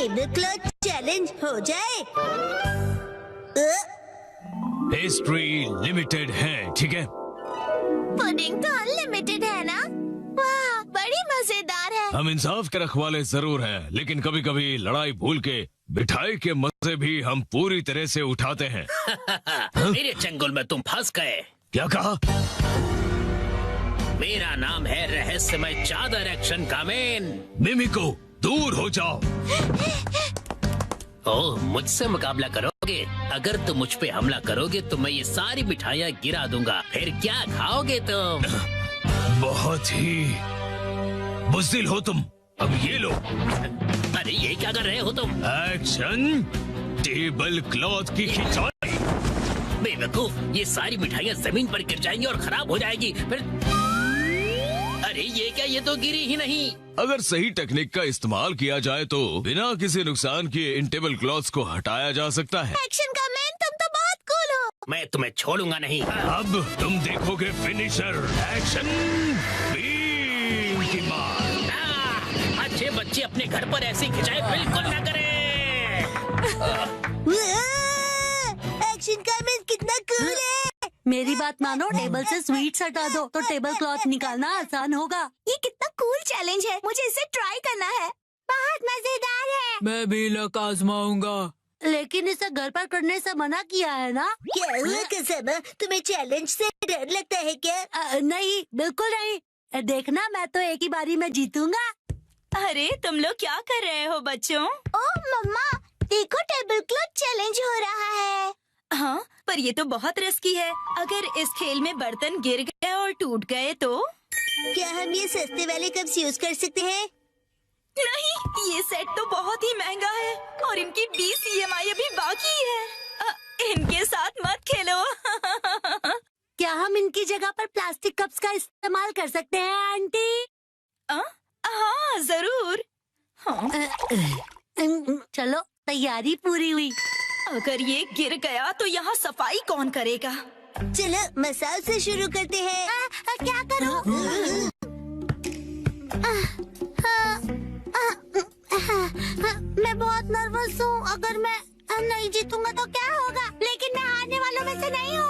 Table cloth challenge हो जाए। Pastry limited है, ठीक है? पुडिंग तो अनलिमिटेड है ना? वाह, बड़ी मजेदार है। हम इंसाफ के रखवाले जरूर हैं, लेकिन कभी कभी लड़ाई भूल के मिठाई के मजे भी हम पूरी तरह से उठाते हैं। मेरे चंगुल में तुम फंस गए। क्या कहा? मेरा नाम है रहस्यमय चादर एक्शन कामेन। मिमिको, दूर हो जाओ। ओह, मुझसे मुकाबला करोगे? अगर तुम मुझ पे हमला करोगे तो मैं ये सारी मिठाइयाँ गिरा दूंगा। फिर क्या खाओगे तुम? बहुत ही बुज़दिल हो तुम। अब ये लो। अरे ये क्या कर रहे हो तुम? एक्शन टेबल क्लॉथ की खिंचाई। बेवकूफ, ये सारी मिठाइयाँ जमीन पर गिर जाएंगी और खराब हो जाएगी। फिर अरे ये क्या, ये तो गिरी ही नहीं। अगर सही टेक्निक का इस्तेमाल किया जाए तो बिना किसी नुकसान किए इन टेबल क्लॉथ्स को हटाया जा सकता है। एक्शन का मैन, तुम तो बहुत कूल हो। मैं तुम्हें छोड़ूंगा नहीं। अब तुम देखोगे फिनिशर। एक्शन बीम की मार। अच्छे बच्चे अपने घर पर ऐसी खिंचाई बिल्कुल ना करें। एक्शन का मैन कितना कूल है। मेरी बात मानो, टेबल से स्वीट्स हटा दो तो टेबल क्लॉथ निकालना आसान होगा। ये कितना कूल चैलेंज है, मुझे इसे ट्राई करना है। बहुत मजेदार है। मैं भी लक आजमाऊंगा। लेकिन इसे घर पर करने से मना किया है ना? क्या हुआ कसम, तुम्हें चैलेंज से डर लगता है क्या? नहीं, बिल्कुल नहीं। देखना, मैं तो एक ही बारी में जीतूंगा। अरे तुम लोग क्या कर रहे हो बच्चों? ओह मम्मा, देखो टेबल क्लॉथ चैलेंज हो रहा है। हाँ, पर ये तो बहुत रिस्की है। अगर इस खेल में बर्तन गिर गए और टूट गए तो? क्या हम ये सस्ते वाले कप्स यूज कर सकते हैं? नहीं, ये सेट तो बहुत ही महंगा है और इनकी 20 EMI अभी बाकी है। इनके साथ मत खेलो। क्या हम इनकी जगह पर प्लास्टिक कप्स का इस्तेमाल कर सकते हैं आंटी? हाँ जरूर। हाँ। चलो, तैयारी पूरी हुई। अगर ये गिर गया तो यहाँ सफाई कौन करेगा? चलो मसाज से शुरू करते हैं। क्या करूं? मैं बहुत नर्वस हूँ। अगर मैं नहीं जीतूंगा तो क्या होगा? लेकिन मैं हारने वालों में से नहीं हूँ।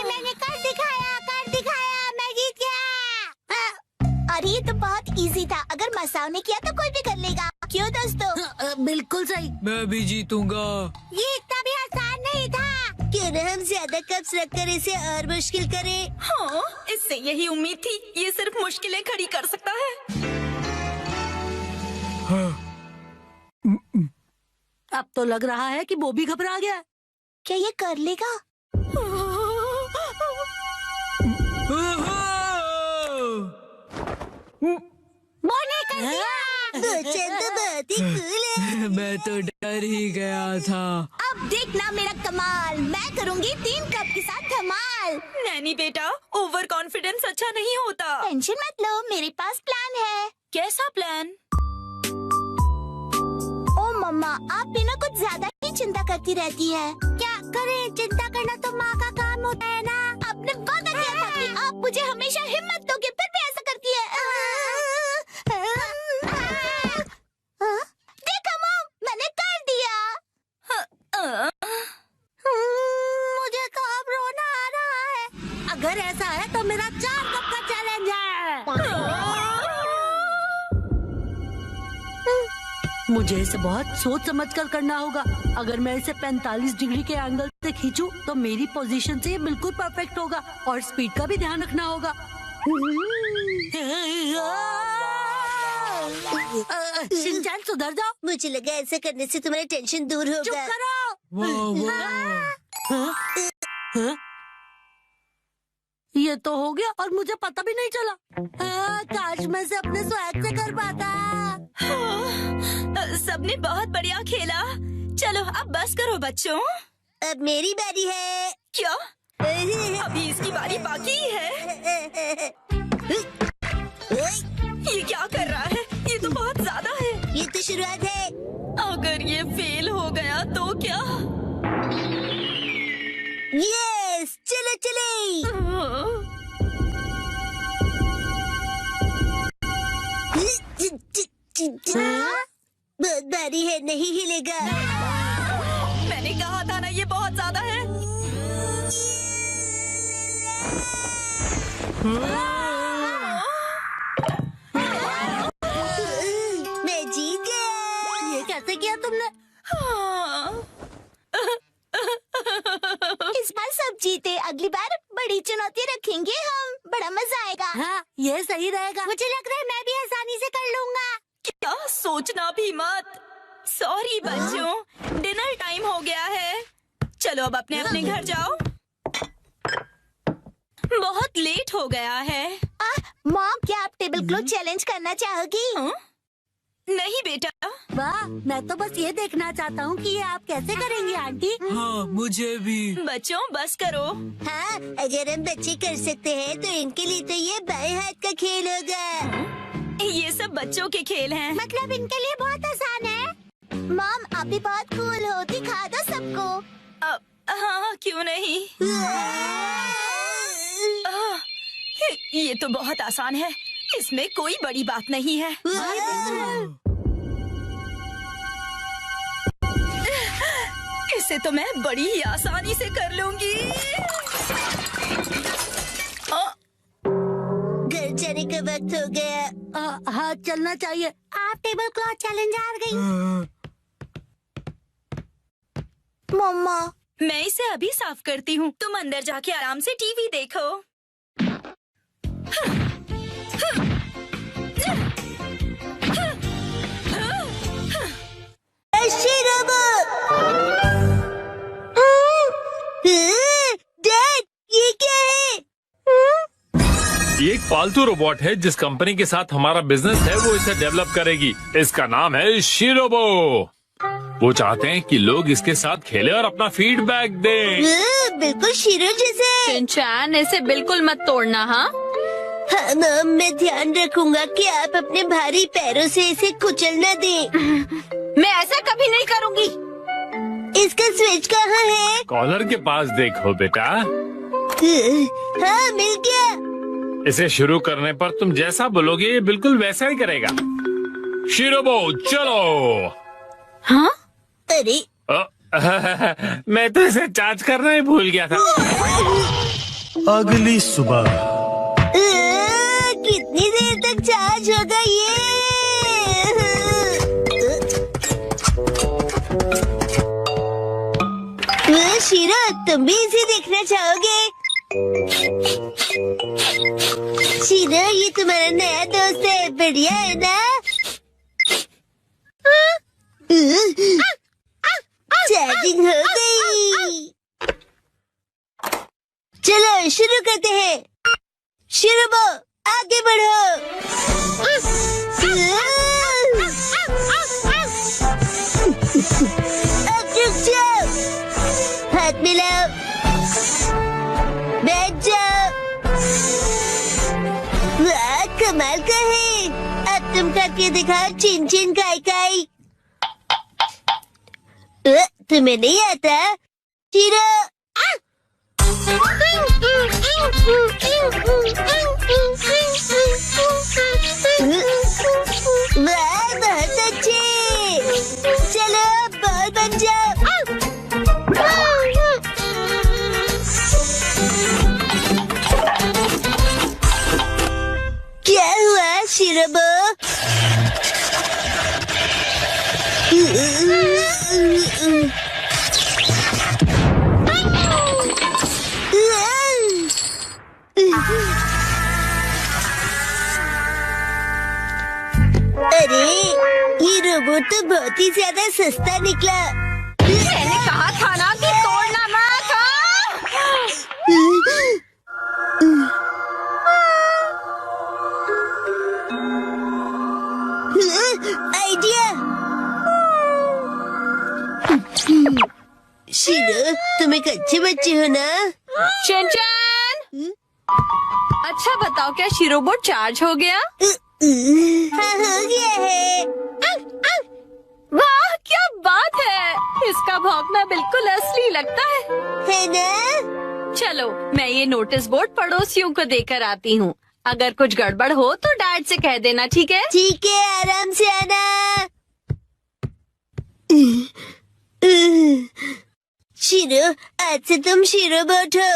मैंने कर दिखाया, मैं जीत गया। अरे ये तो बहुत इजी था। अगर मसाओ ने किया तो कोई भी कर लेगा। क्यों दोस्तों? बिल्कुल सही। मैं भी जीतूंगा। ये इतना भी आसान नहीं था। क्यों न हम ज्यादा कप्स रखकर इसे और मुश्किल करें? हाँ, इससे यही उम्मीद थी। ये सिर्फ मुश्किलें खड़ी कर सकता है। अब तो लग रहा है कि वो भी घबरा गया। क्या ये कर लेगा? मैंने कर दिया। चंद तो बहुत ही कूल है। मैं तो डर ही गया था। अब देखना मेरा कमाल। मैं करूंगी 3 कप के साथ धमाल। नैनी बेटा, ओवर कॉन्फिडेंस अच्छा नहीं होता। टेंशन मत लो, मेरे पास प्लान है। कैसा प्लान? ओ मम्मा, आप बिना कुछ ज्यादा ही चिंता करती रहती है। क्या करें, चिंता करना तो माँ का काम होता है ना। आपने वादा किया था कि आप मुझे हमेशा हिम्मत दोगे, फिर भी ऐसा करती है। देखो मॉम, मैंने कर दिया। मुझे तो अब रोना आ रहा है। अगर ऐसा है तो मेरा 4 कप का चैलेंज है। मुझे इसे बहुत सोच समझ कर करना होगा। अगर मैं इसे 45 डिग्री के एंगल से खींचूं तो मेरी पोजीशन से ये बिल्कुल परफेक्ट होगा और स्पीड का भी ध्यान रखना होगा। शिनचैन, सुधर जाओ। मुझे लगा ऐसा करने से तुम्हारी टेंशन दूर चुप होगा। करो। हाँ? ये तो हो गया और मुझे पता भी नहीं चला। काश मैं से अपने स्वैग से कर पाता। सबने बहुत बढ़िया खेला। चलो अब बस करो बच्चों। अब मेरी बारी है। क्या? अभी इसकी बारी बाकी है। ये क्या कर रहा है? ये तो बहुत ज्यादा है। ये तो शुरुआत है। अगर ये फेल हो गया तो यस, चलो चले। बहुत भारी है, नहीं हिलेगा। मैंने कहा था ना, ये बहुत ज्यादा है। मैं जीत गया। ये कैसे किया तुमने? इस बार सब जीते, अगली बार बड़ी चुनौती रखेंगे हम, बड़ा मजा आएगा। हाँ, ये सही रहेगा। मुझे लग रहा है मैं भी आसानी से कर लूंगा। क्या सोचना भी मत। सॉरी बच्चों, डिनर टाइम हो गया है। चलो अब अपने अपने घर जाओ, बहुत लेट हो गया है। मॉम, क्या आप टेबल क्लॉथ चैलेंज करना चाहोगी? नहीं बेटा। वाह, मैं तो बस ये देखना चाहता हूँ कि ये आप कैसे करेंगी आंटी। हाँ मुझे भी। बच्चों बस करो। हाँ, अगर हम बच्चे कर सकते हैं तो इनके लिए तो ये बाएं हाथ का खेल होगा। ये सब बच्चों के खेल हैं। मतलब इनके लिए बहुत आसान है। मॉम, आप भी बहुत कूल हो, दिखा दो सबको। हाँ क्यों नहीं। ये तो बहुत आसान है, इसमें कोई बड़ी बात नहीं है। इसे तो मैं बड़ी ही आसानी से कर लूंगी। घर जाने का वक्त हो गया। हाँ, चलना चाहिए। आप टेबल क्लॉथ चैलेंज हार गई। मम्मा, मैं इसे अभी साफ करती हूँ, तुम अंदर जाके आराम से टीवी देखो। डैड, ये क्या है? ये एक पालतू रोबोट है जिस कंपनी के साथ हमारा बिजनेस है वो इसे डेवलप करेगी। इसका नाम है शिरोबो। वो चाहते हैं कि लोग इसके साथ खेलें और अपना फीडबैक दें। बिल्कुल शीरो जैसे। चिंचान, इसे बिल्कुल मत तोड़ना। हाँ हाँ मॉम, मैं ध्यान रखूंगा कि आप अपने भारी पैरों से इसे कुचल न दें। मैं ऐसा कभी नहीं करूँगी। इसका स्विच कहाँ है? कॉलर के पास देखो बेटा। हाँ, मिल गया। इसे शुरू करने पर तुम जैसा बोलोगे ये बिल्कुल वैसा ही करेगा। शिरोबो चलो। हाँ अरे मैं तो इसे चार्ज करना ही भूल गया था। अगली सुबह कितनी देर तक चार्ज होगा ये? शीरो, तुम भी इसे देखना चाहोगे? शीरो, ये तुम्हारा नया दोस्त है, बढ़िया है ना? चार्जिंग हो गई। चलो शुरू करते हैं। शिरोबो, आगे बढ़ो। अब रुक जाओ, हाथ मिलाओ, बैठ जाओ। वाह, कमाल का है। अब तुम करके दिखाओ चिन चिन काई काई। तुम्हें नहीं आता? शिरो, वाह, बहुत अच्छे। चलो बॉल बन जाओ। क्या हुआ शिरोबो? अरे, ये रोबोट तो बहुत ही ज्यादा सस्ता निकला। मैंने कहा था ना कि तोड़ना मत। आइडिया। शिरो, तुम एक अच्छे बच्चे हो ना? चिंचान, अच्छा बताओ, क्या शिरोबोट चार्ज हो गया? हाँ, हो गया है। वाह क्या बात है, इसका भौंकना बिल्कुल असली लगता है ना? चलो मैं ये नोटिस बोर्ड पड़ोसियों को देकर आती हूँ। अगर कुछ गड़बड़ हो तो डैड से कह देना, ठीक है? ठीक है, आराम से आना। शीरो, आज से तुम शीरो बोट हो।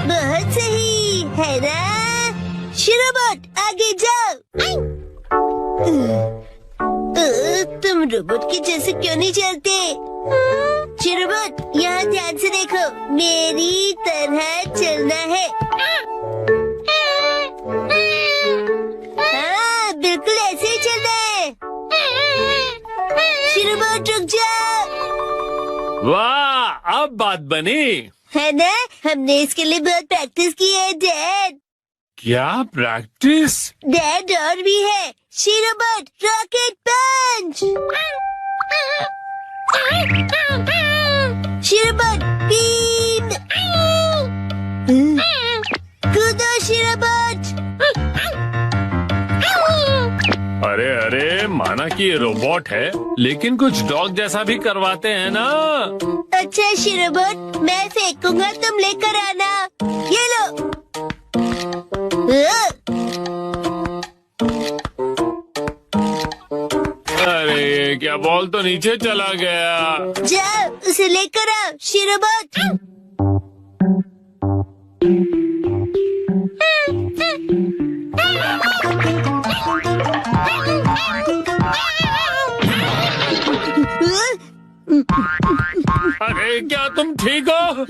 बहुत सही है ना? शीरो बोट, आगे जाओ। तुम रोबोट के जैसे क्यों नहीं चलते? शीरो बोट, यहाँ ध्यान से देखो, मेरी तरह चलना है। हाँ, बिल्कुल ऐसे ही चलना है। शीरो बोट, रुक जाओ। वाह, अब बात बनी। है ना? हमने इसके लिए बहुत प्रैक्टिस की है डैड। क्या प्रैक्टिस? डैड और भी है। Shero bot, rocket punch. Shero bot, beam. कूदो शीरो बोट। अरे अरे, माना कि ये रोबोट है, लेकिन कुछ डॉग जैसा भी करवाते हैं ना। अच्छा शीरो बोट, मैं फेंकूंगा, तुम लेकर आना। ये लो। अरे क्या बॉल तो नीचे चला गया। जाओ, उसे लेकर आओ शीरो बोट। अरे क्या तुम ठीक हो?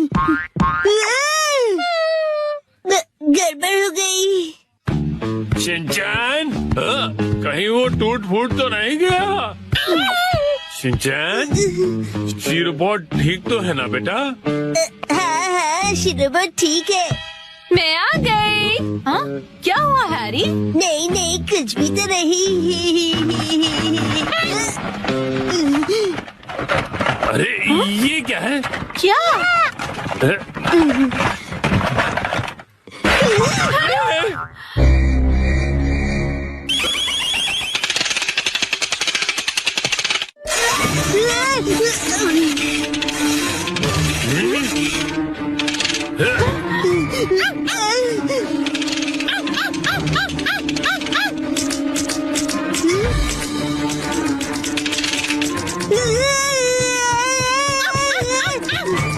गड़बड़ हो गई। शिनचैन, कहीं वो टूट फूट तो नहीं गया? शिनचैन, शीरोबोट ठीक तो है ना बेटा? हाँ हाँ, शीरो बोट ठीक है। मैं आ गई। हाँ, क्या हुआ हैरी? नहीं नहीं, कुछ भी तो नहीं। अरे ये क्या है? क्या?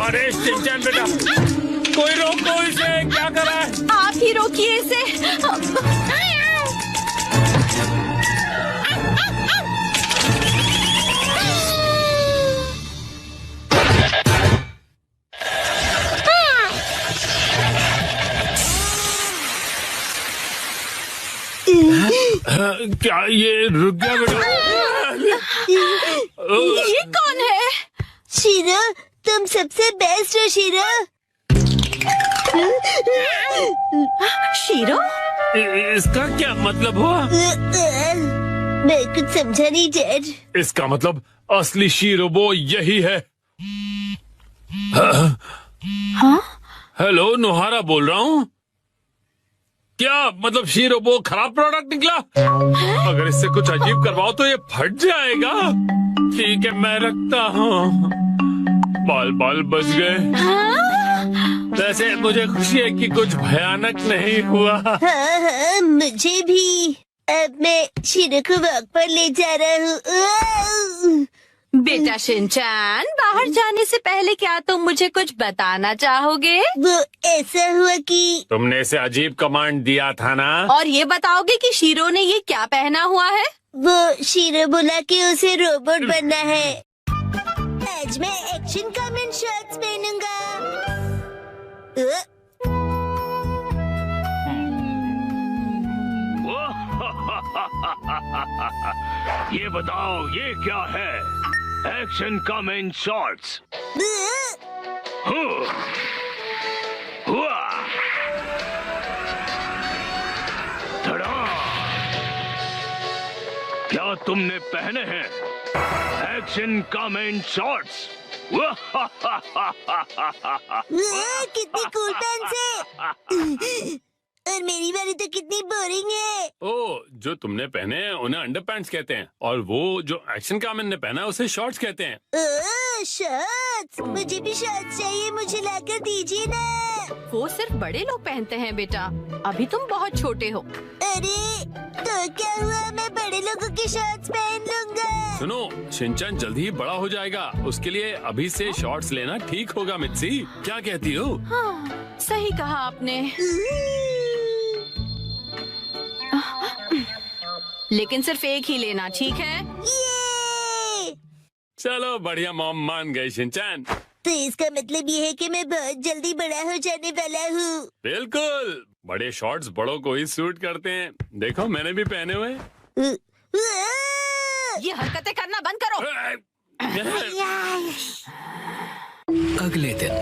अरे शिनचैन बेटा, कोई रोको इसे, क्या कर रहा है? आप ही रोकिए इसे। क्या ये रुक गया बेटा? ये कौन है? शीरो, तुम सबसे बेस्ट हो शीरो। शीरो? इसका क्या मतलब हुआ? मैं कुछ समझा नहीं डैड। इसका मतलब असली शीरोबो यही है। हाँ? हेलो, नुहारा बोल रहा हूँ। क्या मतलब शीरोबो खराब प्रोडक्ट निकला? अगर इससे कुछ अजीब करवाओ तो ये फट जाएगा। ठीक है, मैं रखता हूँ। बाल बाल बच गए। वैसे मुझे खुशी है कि कुछ भयानक नहीं हुआ। हाँ हाँ, मुझे भी। अब मैं शीरो को वॉक पर ले जा रहा हूँ। बेटा शिनचैन, बाहर जाने से पहले क्या तुम मुझे कुछ बताना चाहोगे? वो ऐसा हुआ कि तुमने इसे अजीब कमांड दिया था ना? और ये बताओगे कि शीरो ने ये क्या पहना हुआ है? वो शीरो बोला कि उसे रोबोट बनना है। आज मैं एक्शन कमेंट शॉट्स पहनूंगा। ये बताओ, ये क्या है? Action comment shots. क्या तुमने पहने हैं एक्शन कमेंट शॉट्स? कितनी कूल पेंस है। और मेरी वाली तो कितनी बोरिंग है। ओ, जो तुमने पहने हैं उन्हें अंडरपैंट्स कहते हैं और वो जो एक्शन कामिन ने पहना है उसे शॉर्ट्स कहते हैं। ओह शॉर्ट्स, मुझे भी शॉर्ट्स चाहिए, मुझे लाकर दीजिए ना। वो सिर्फ बड़े लोग पहनते हैं बेटा, अभी तुम बहुत छोटे हो। अरे तो क्या हुआ, मैं बड़े लोगों की शॉर्ट्स पहन लूंगा। सुनो, शिनचैन जल्दी ही बड़ा हो जाएगा, उसके लिए अभी से शॉर्ट्स लेना ठीक होगा। मित्सी, क्या कहती हो? हाँ, सही कहा आपने। लेकिन सिर्फ एक ही लेना, ठीक है? ये चलो बढ़िया, मॉम मान गई शिनचैन। तो इसका मतलब ये है कि मैं बहुत जल्दी बड़ा हो जाने वाला हूँ। बिल्कुल, बड़े शॉर्ट्स बड़ों को ही सूट करते हैं। देखो मैंने भी पहने हुए। ये हरकतें करना बंद करो। अगले दिन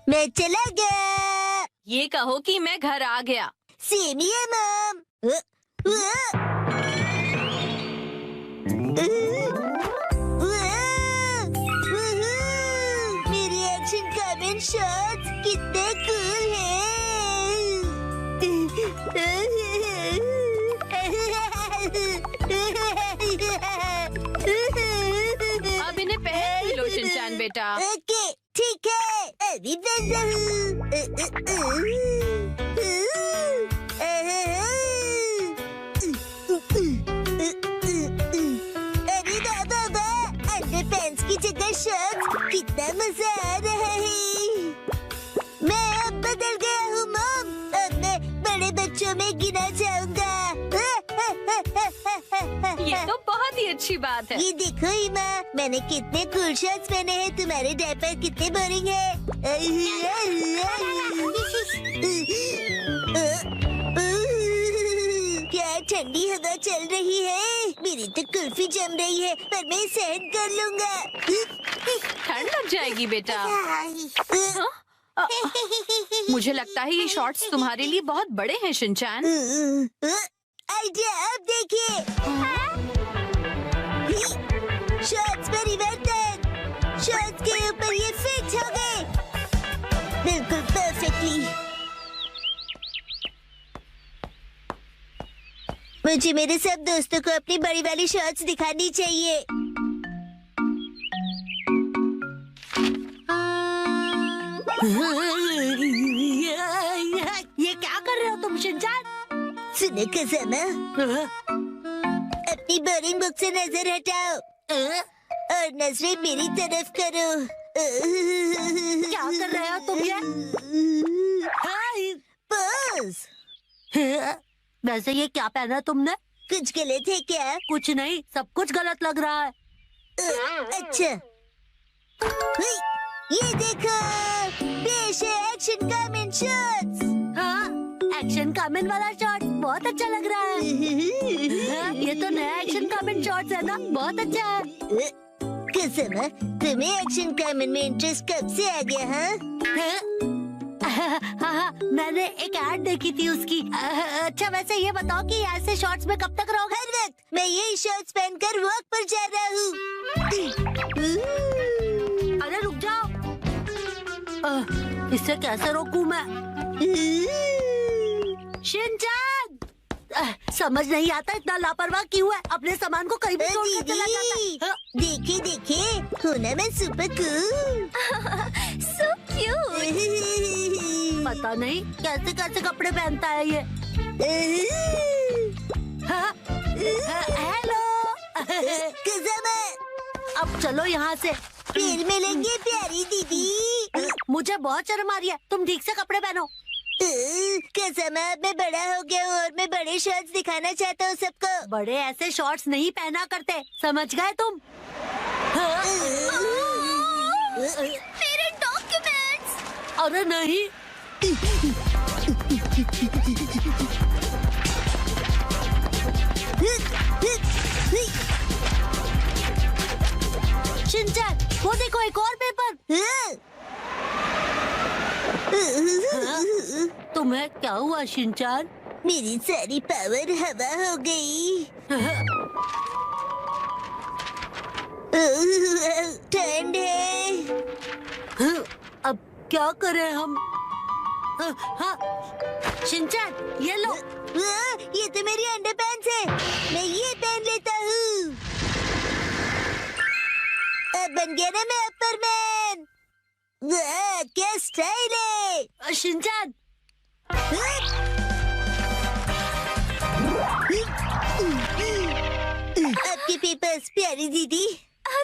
मैं चला गया। ये कहो कि मैं घर आ गया। सेम ही है मॉम। मेरी एक्शन कामिन शॉट्स कितने कूल अब इन्हें पहन लो शिनचैन बेटा। ओके ठीक है, अभी बनता अरे बाबा, अंडरपैंट्स की जगह शॉर्ट्स, कितना मजा आ रहा है। मैं अब बदल गया हूँ मॉम, अब मैं बड़े बच्चों में गिना जाऊंगा। ये तो बहुत ही अच्छी बात है। ये देखो इमा, मैंने कितने कूल शॉर्ट्स पहने हैं, तुम्हारे डायपर कितने बोरिंग है। क्या ठंडी हवा चल रही है, मेरी तो कुल्फी जम रही है, पर मैं सहन कर लूंगा। ठंड लग जाएगी बेटा। मुझे लगता है ये शॉर्ट्स तुम्हारे लिए बहुत बड़े हैं शिनचैन। आइडिया, अब देखिए। शॉर्ट्स परिवर्तन, शॉर्ट्स के ऊपर ये फिट हो गए बिल्कुल परफेक्टली। मुझे मेरे सब दोस्तों को अपनी बड़ी वाली शॉर्ट्स दिखानी चाहिए। ये क्या कर रहे हो तुम शिनचैन? सुनो कज़ामा, अपनी बोरिंग बुक से नजर हटाओ और नजरें मेरी तरफ करो। क्या कर रहे हो तुम ये? बस वैसे ये क्या पहना तुमने? कुछ गलत है क्या? कुछ नहीं, सब कुछ गलत लग रहा है। अच्छा, ये देखो, पेश है एक्शन कामिन शॉट्स। हाँ, एक्शन कामिन वाला शॉट बहुत अच्छा लग रहा है। हाँ, ये तो नया एक्शन कामिन शॉट्स है ना, बहुत अच्छा है। कज़ामा, तुम्हें एक्शन कामिन में इंटरेस्ट कब से आ गया? हाँ, मैंने एक ऐड देखी थी उसकी। अच्छा वैसे ये बताओ कि ऐसे शॉर्ट्स में कब तक रहोगे? हर वक्त मैं यही शॉर्ट्स पहनकर वॉक पर जा रहा हूँ। अरे रुक जाओ, इससे कैसे रोकूं मैं? शिनचैन, समझ नहीं आता इतना लापरवाह क्यों है, अपने सामान को कहीं भी छोड़कर चला जाता है। देखिए देखिए, हूँ ना मैं सुपर कूल। So cute। पता नहीं कैसे कैसे कपड़े पहनता है ये। हाँ, हेलो। कज़ामा, अब चलो यहाँ से। फिर मिलेंगे प्यारी दीदी। मुझे बहुत शर्म आ रही है, तुम ठीक से कपड़े पहनो। कज़ामा, मैं बड़ा हो गया हूँ और मैं बड़े शॉर्ट्स दिखाना चाहता हूँ सबको। बड़े ऐसे शॉर्ट्स नहीं पहना करते, समझ गए तुम? मेरे डॉक्यूमेंट्स। अरे नहीं, शिनचैन, वो देखो एक और पेपर। तुम्हें क्या हुआ शिनचैन? मेरी सारी पावर हवा हो गई। ठंड है। अब क्या करें हम? हाँ शिनचैन ये लो। ये तो मेरी अंडरपैंट्स है, मैं ये पहन लेता हूँ। अब बन गया ना मैं अपर मैन। क्या स्टाइल है। शिनचैन आपके पेपर्स प्यारी दीदी।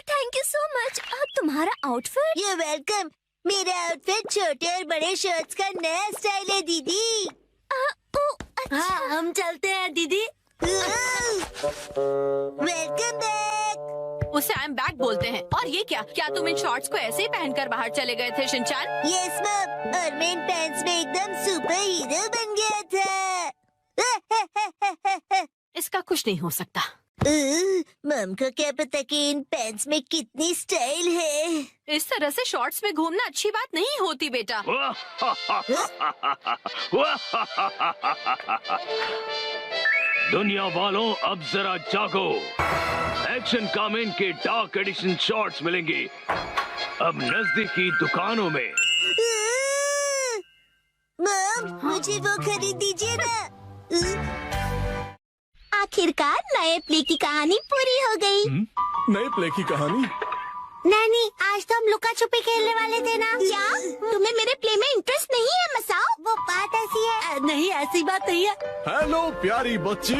Thank you so much. तुम्हारा आउटफिट? You welcome. मेरा आउटफिट छोटे और बड़े शर्ट्स का नया स्टाइल है दीदी। हाँ हम चलते हैं दीदी। Welcome back. उसे आई एम बैक बोलते हैं। और ये क्या तुम इन शॉर्ट्स को ऐसे ही पहनकर बाहर चले गए थे शिनचैन? यस मैम, और मैं इन पैंट्स में एकदम सुपर हीरो बन गया था। इसका कुछ नहीं हो सकता। मम को क्या पता कि इन पैंट्स में कितनी स्टाइल है। इस तरह से शॉर्ट्स में घूमना अच्छी बात नहीं होती बेटा। दुनिया वालों, अब जरा जागो। एक्शन कामेन के डार्क एडिशन शॉर्ट्स मिलेंगे अब नजदीकी दुकानों में। मम, मुझे वो खरीद दीजिए ना। आखिरकार नए प्ले की कहानी पूरी हो गई। नए प्ले की कहानी? नानी, आज तो हम लुका छुपी खेलने वाले थे ना। क्या तुम्हें मेरे प्ले में इंटरेस्ट नहीं है मसाओ? वो बात ऐसी है। नहीं ऐसी बात नहीं है। हेलो प्यारी बच्ची,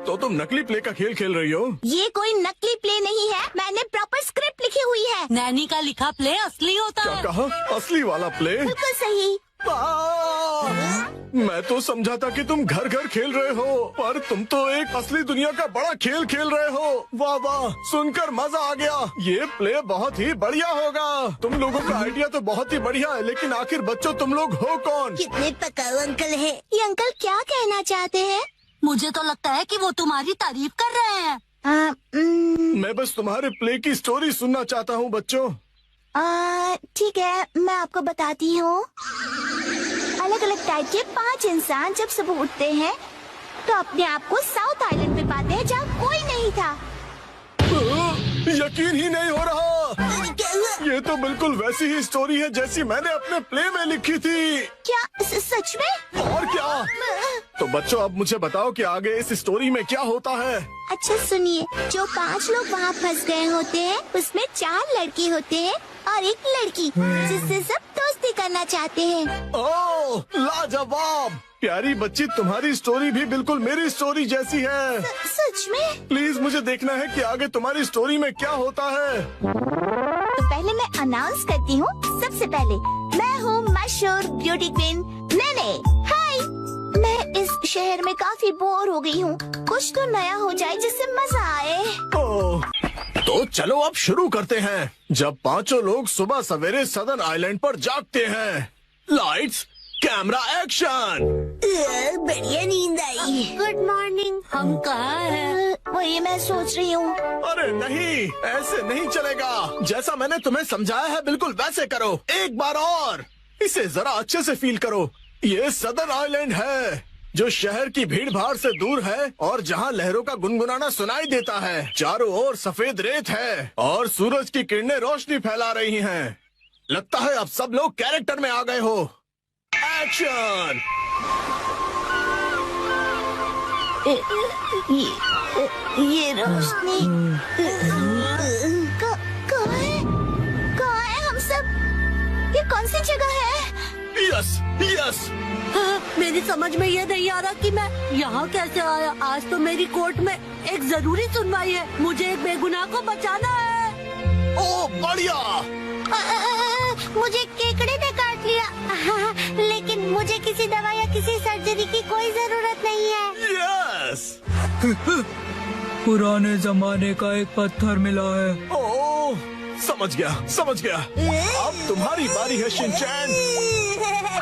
तो तुम नकली प्ले का खेल खेल रही हो? ये कोई नकली प्ले नहीं है, मैंने प्रॉपर स्क्रिप्ट लिखी हुई है। नैनी का लिखा प्ले असली होता क्या है। कहा? असली वाला प्ले? बिल्कुल सही। मैं तो समझा था कि तुम घर घर खेल रहे हो, पर तुम तो एक असली दुनिया का बड़ा खेल खेल रहे हो। वाह वाह, सुनकर मजा आ गया। ये प्ले बहुत ही बढ़िया होगा। तुम लोगों का आइडिया तो बहुत ही बढ़िया है, लेकिन आखिर बच्चों तुम लोग हो कौन? कितने पकाऊ अंकल हैं। ये अंकल क्या कहना चाहते हैं? मुझे तो लगता है कि वो तुम्हारी तारीफ कर रहे हैं। मैं बस तुम्हारे प्ले की स्टोरी सुनना चाहता हूँ बच्चों। ठीक है, मैं आपको बताती हूँ। अलग अलग टाइप के 5 इंसान जब सुबह उठते हैं तो अपने आप को साउथ आइलैंड पे पाते हैं जहाँ कोई नहीं था। यकीन ही नहीं हो रहा। क्या हुआ? ये तो बिल्कुल वैसी ही स्टोरी है जैसी मैंने अपने प्ले में लिखी थी। क्या सच में? और क्या? तो बच्चों अब मुझे बताओ कि आगे इस स्टोरी में क्या होता है। अच्छा सुनिए, जो 5 लोग वहाँ फंस गए होते हैं उसमें 4 लड़के होते हैं और 1 लड़की जिससे सब दोस्ती करना चाहते हैं। ओह लाजवाब। प्यारी बच्ची, तुम्हारी स्टोरी भी बिल्कुल मेरी स्टोरी जैसी है। सच में? प्लीज मुझे देखना है कि आगे तुम्हारी स्टोरी में क्या होता है। तो पहले मैं अनाउंस करती हूँ। सबसे पहले मैं हूँ मशहूर ब्यूटी क्वीन नेने। हाय, मैं इस शहर में काफी बोर हो गई हूँ। कुछ तो नया हो जाए जिससे मजा आए। ओह, तो चलो अब शुरू करते हैं। जब 5 लोग सुबह सवेरे सदर्न आइलैंड पर जागते हैं। Lights, camera, action. बढ़िया नींद आई। Good morning. हम कहाँ हैं? वही मैं सोच रही हूँ। अरे नहीं, ऐसे नहीं चलेगा। जैसा मैंने तुम्हें समझाया है बिल्कुल वैसे करो। एक बार और, इसे जरा अच्छे से फील करो। ये सदर्न आइलैंड है जो शहर की भीड़ भाड़ से दूर है और जहाँ लहरों का गुनगुनाना सुनाई देता है। चारों ओर सफेद रेत है और सूरज की किरणें रोशनी फैला रही हैं। लगता है अब सब लोग कैरेक्टर में आ गए हो। एक्शन। ये रोशनी कहाँ है हम सब? ये कौन सी जगह है? Yes yes. हाँ, मेरी समझ में ये नहीं आ रहा कि मैं यहाँ कैसे आया। आज तो मेरी कोर्ट में एक जरूरी सुनवाई है। मुझे एक बेगुनाह को बचाना है। ओ बढ़िया। मुझे केकड़े ने काट लिया। लेकिन मुझे किसी दवा या किसी सर्जरी की कोई जरूरत नहीं है। यस। पुराने जमाने का एक पत्थर मिला है। ओ समझ गया समझ गया। अब तुम्हारी बारी है शिनचैन।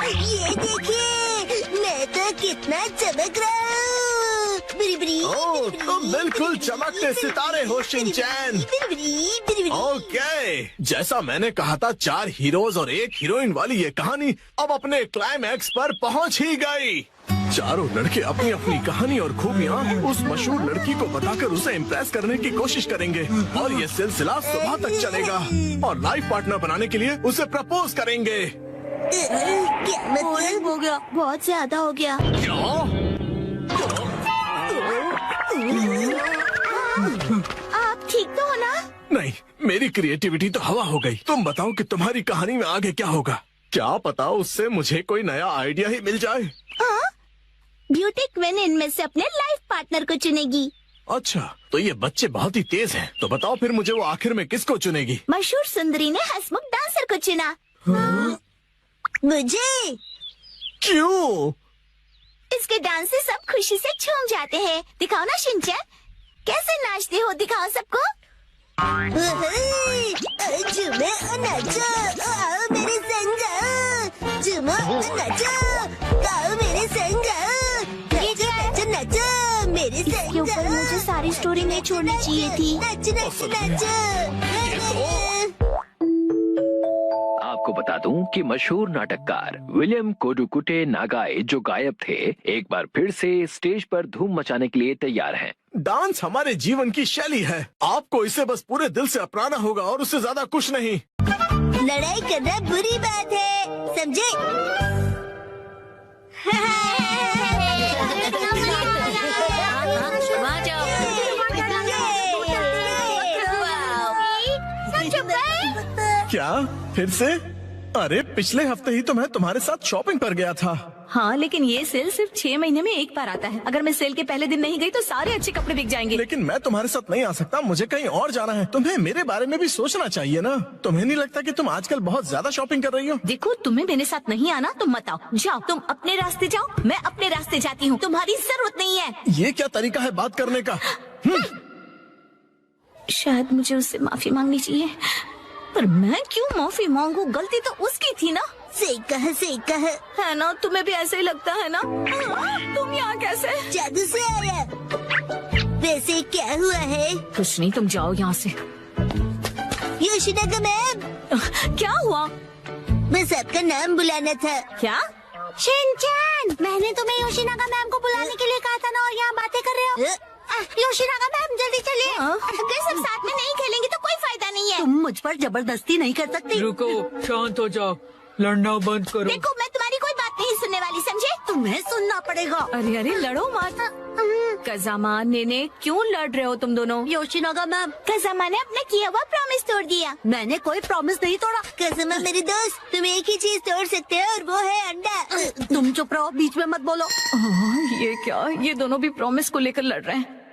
ये देखिए, मैं तो कितना चमक रहा हूँ। बिरी बिरी। ओ तुम बिल्कुल चमकते सितारे हो शिनचैन। ओके, जैसा मैंने कहा था 4 हीरोज और 1 हीरोइन वाली ये कहानी अब अपने क्लाइमैक्स पर पहुंच ही गई। चारों लड़के अपनी अपनी कहानी और खूबियाँ उस मशहूर लड़की को बताकर उसे इम्प्रेस करने की कोशिश करेंगे और ये सिलसिला सुबह तक चलेगा और लाइफ पार्टनर बनाने के लिए उसे प्रपोज करेंगे। क्या मतलब? हो गया। बहुत ज्यादा हो गया। आप ठीक तो हो ना? नहीं, मेरी क्रिएटिविटी तो हवा हो गई। तुम बताओ कि तुम्हारी कहानी में आगे क्या होगा? क्या पता उससे मुझे कोई नया आइडिया ही मिल जाए। ब्यूटी क्वीन इनमें से अपने लाइफ पार्टनर को चुनेगी। अच्छा, तो ये बच्चे बहुत ही तेज हैं। तो बताओ फिर मुझे वो आखिर में किसको चुनेगी? मशहूर सुंदरी ने हंसमुख डांसर को चुना। मुझे क्यों? इसके डांस से सब खुशी से झूम जाते हैं। दिखाओ ना शिनचैन, कैसे नाचते हो, दिखाओ सबको। झूमो और नाचो, आओ मेरे संग। झूमो और नाचो, आओ मेरे संग। नाचो नाचो नाचो मेरे संग। इसके ऊपर मुझे सारी स्टोरी नहीं छोड़नी चाहिए थी। नाचो नाचो नाचो। आपको बता दूं कि मशहूर नाटककार विलियम कोडुकुटे नागाई जो गायब थे, एक बार फिर से स्टेज पर धूम मचाने के लिए तैयार हैं। डांस हमारे जीवन की शैली है। आपको इसे बस पूरे दिल से अपनाना होगा और उससे ज्यादा कुछ नहीं। लड़ाई करना बुरी बात है, समझे? वहाँ जाओ। क्या फिर से? अरे पिछले हफ्ते ही तो मैं तुम्हारे साथ शॉपिंग पर गया था। हाँ, लेकिन ये सेल सिर्फ 6 महीने में एक बार आता है। अगर मैं सेल के पहले दिन नहीं गई तो सारे अच्छे कपड़े बिक जाएंगे। लेकिन मैं तुम्हारे साथ नहीं आ सकता, मुझे कहीं और जाना है। तुम्हें मेरे बारे में भी सोचना चाहिए ना। तुम्हें नहीं लगता कि तुम आजकल बहुत ज्यादा शॉपिंग कर रही हो? देखो, तुम्हें मेरे साथ नहीं आना तो मत आओ। जाओ, तुम अपने रास्ते जाओ, मैं अपने रास्ते जाती हूँ। तुम्हारी जरूरत नहीं है। ये क्या तरीका है बात करने का? शायद मुझे उससे माफी मांगनी चाहिए, पर मैं क्यों माफी मांगू? गलती तो उसकी थी ना। सही कहा, सही कहा। है ना? तुम्हें भी ऐसे ही लगता है ना? तुम यहाँ कैसे? जादू से आया। वैसे क्या हुआ है? कुछ नहीं, तुम जाओ यहाँ से। योशिनागा मैम, क्या हुआ? बस आपका नाम बुलाना था। क्या? शिनचैन, मैंने तुम्हें योशिनागा मैम को बुलाने के लिए कहा था ना, और यहाँ बातें कर रहे हो। योशिनागा मैम जल्दी चलिए। अगर सब साथ में नहीं खेलेंगे तो कोई फायदा नहीं है। तुम मुझ पर जबरदस्ती नहीं कर सकती। रुको, शांत हो जाओ, लड़ना बंद करो। देखो, मैं तुम्हारी कोई बात नहीं सुनने वाली, समझे? तुम्हें सुनना पड़ेगा। अरे अरे, लड़ो मत। कज़ामा, नेने, क्यों लड़ रहे हो तुम दोनों? योशिनागा मैम, कज़ामा ने अपना किया हुआ प्रॉमिस तोड़ दिया। मैंने कोई प्रॉमिस नहीं तोड़ा। कज़ामा मेरे दोस्त, तुम एक ही चीज तोड़ सकते हो और वो है अंडा। तुम चुप रहो, बीच में मत बोलो। ये क्या? ये दोनों भी प्रॉमिस को लेकर लड़ रहे हैं।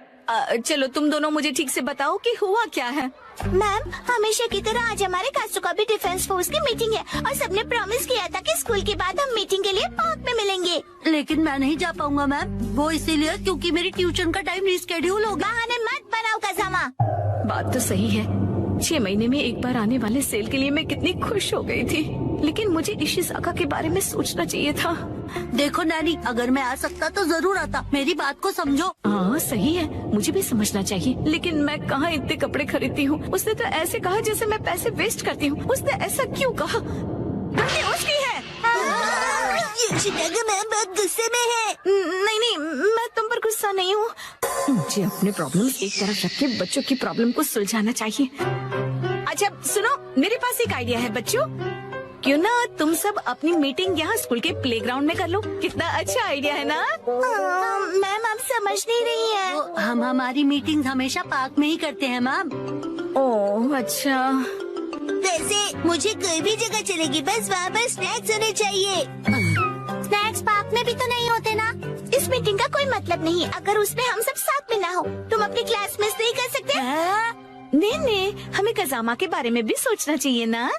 चलो, तुम दोनों मुझे ठीक से बताओ कि हुआ क्या है। मैम, हमेशा की तरह आज हमारे कास्टोका भी डिफेंस फोर्स की मीटिंग है और सबने प्रॉमिस किया था कि स्कूल के बाद हम मीटिंग के लिए पार्क में मिलेंगे। लेकिन मैं नहीं जा पाऊंगा मैम, वो इसीलिए क्योंकि मेरी ट्यूशन का टाइम रिस्केड्यूल हो गया। बहाने मत बनाओ कज़ामा। बात तो सही है। 6 महीने में एक बार आने वाले सेल के लिए मैं कितनी खुश हो गई थी, लेकिन मुझे इशिज़ाका के बारे में सोचना चाहिए था। देखो नैनी, अगर मैं आ सकता तो जरूर आता। मेरी बात को समझो। हाँ सही है, मुझे भी समझना चाहिए, लेकिन मैं कहाँ इतने कपड़े खरीदती हूँ। उसने तो ऐसे कहा जैसे मैं पैसे वेस्ट करती हूँ। उसने ऐसा क्यों कहा? गलती उसकी है। योशिनागा मैम बहुत गुस्से में है। नहीं नहीं, मैं तुम पर गुस्सा नहीं हूँ। मुझे अपने प्रॉब्लम्स एक तरफ रख के बच्चों की प्रॉब्लम को सुलझाना चाहिए। अच्छा सुनो, मेरे पास एक आइडिया है बच्चों। क्यों ना तुम सब अपनी मीटिंग यहाँ स्कूल के प्लेग्राउंड में कर लो। कितना अच्छा आइडिया है ना? मैम, आप समझ नहीं रही है। हम हमारी मीटिंग हमेशा पार्क में ही करते हैं मैम। ओह अच्छा। वैसे मुझे कोई भी जगह चलेगी, बस वहाँ पर स्नैक्स होने चाहिए। स्नैक्स पार्क में भी तो नहीं होते ना। इस मीटिंग का कोई मतलब नहीं अगर उसमें हम सब साथ में ना हो। तुम अपनी क्लास मिस नहीं कर सकते? नहीं, हमें कज़ामा के बारे में भी सोचना चाहिए ना।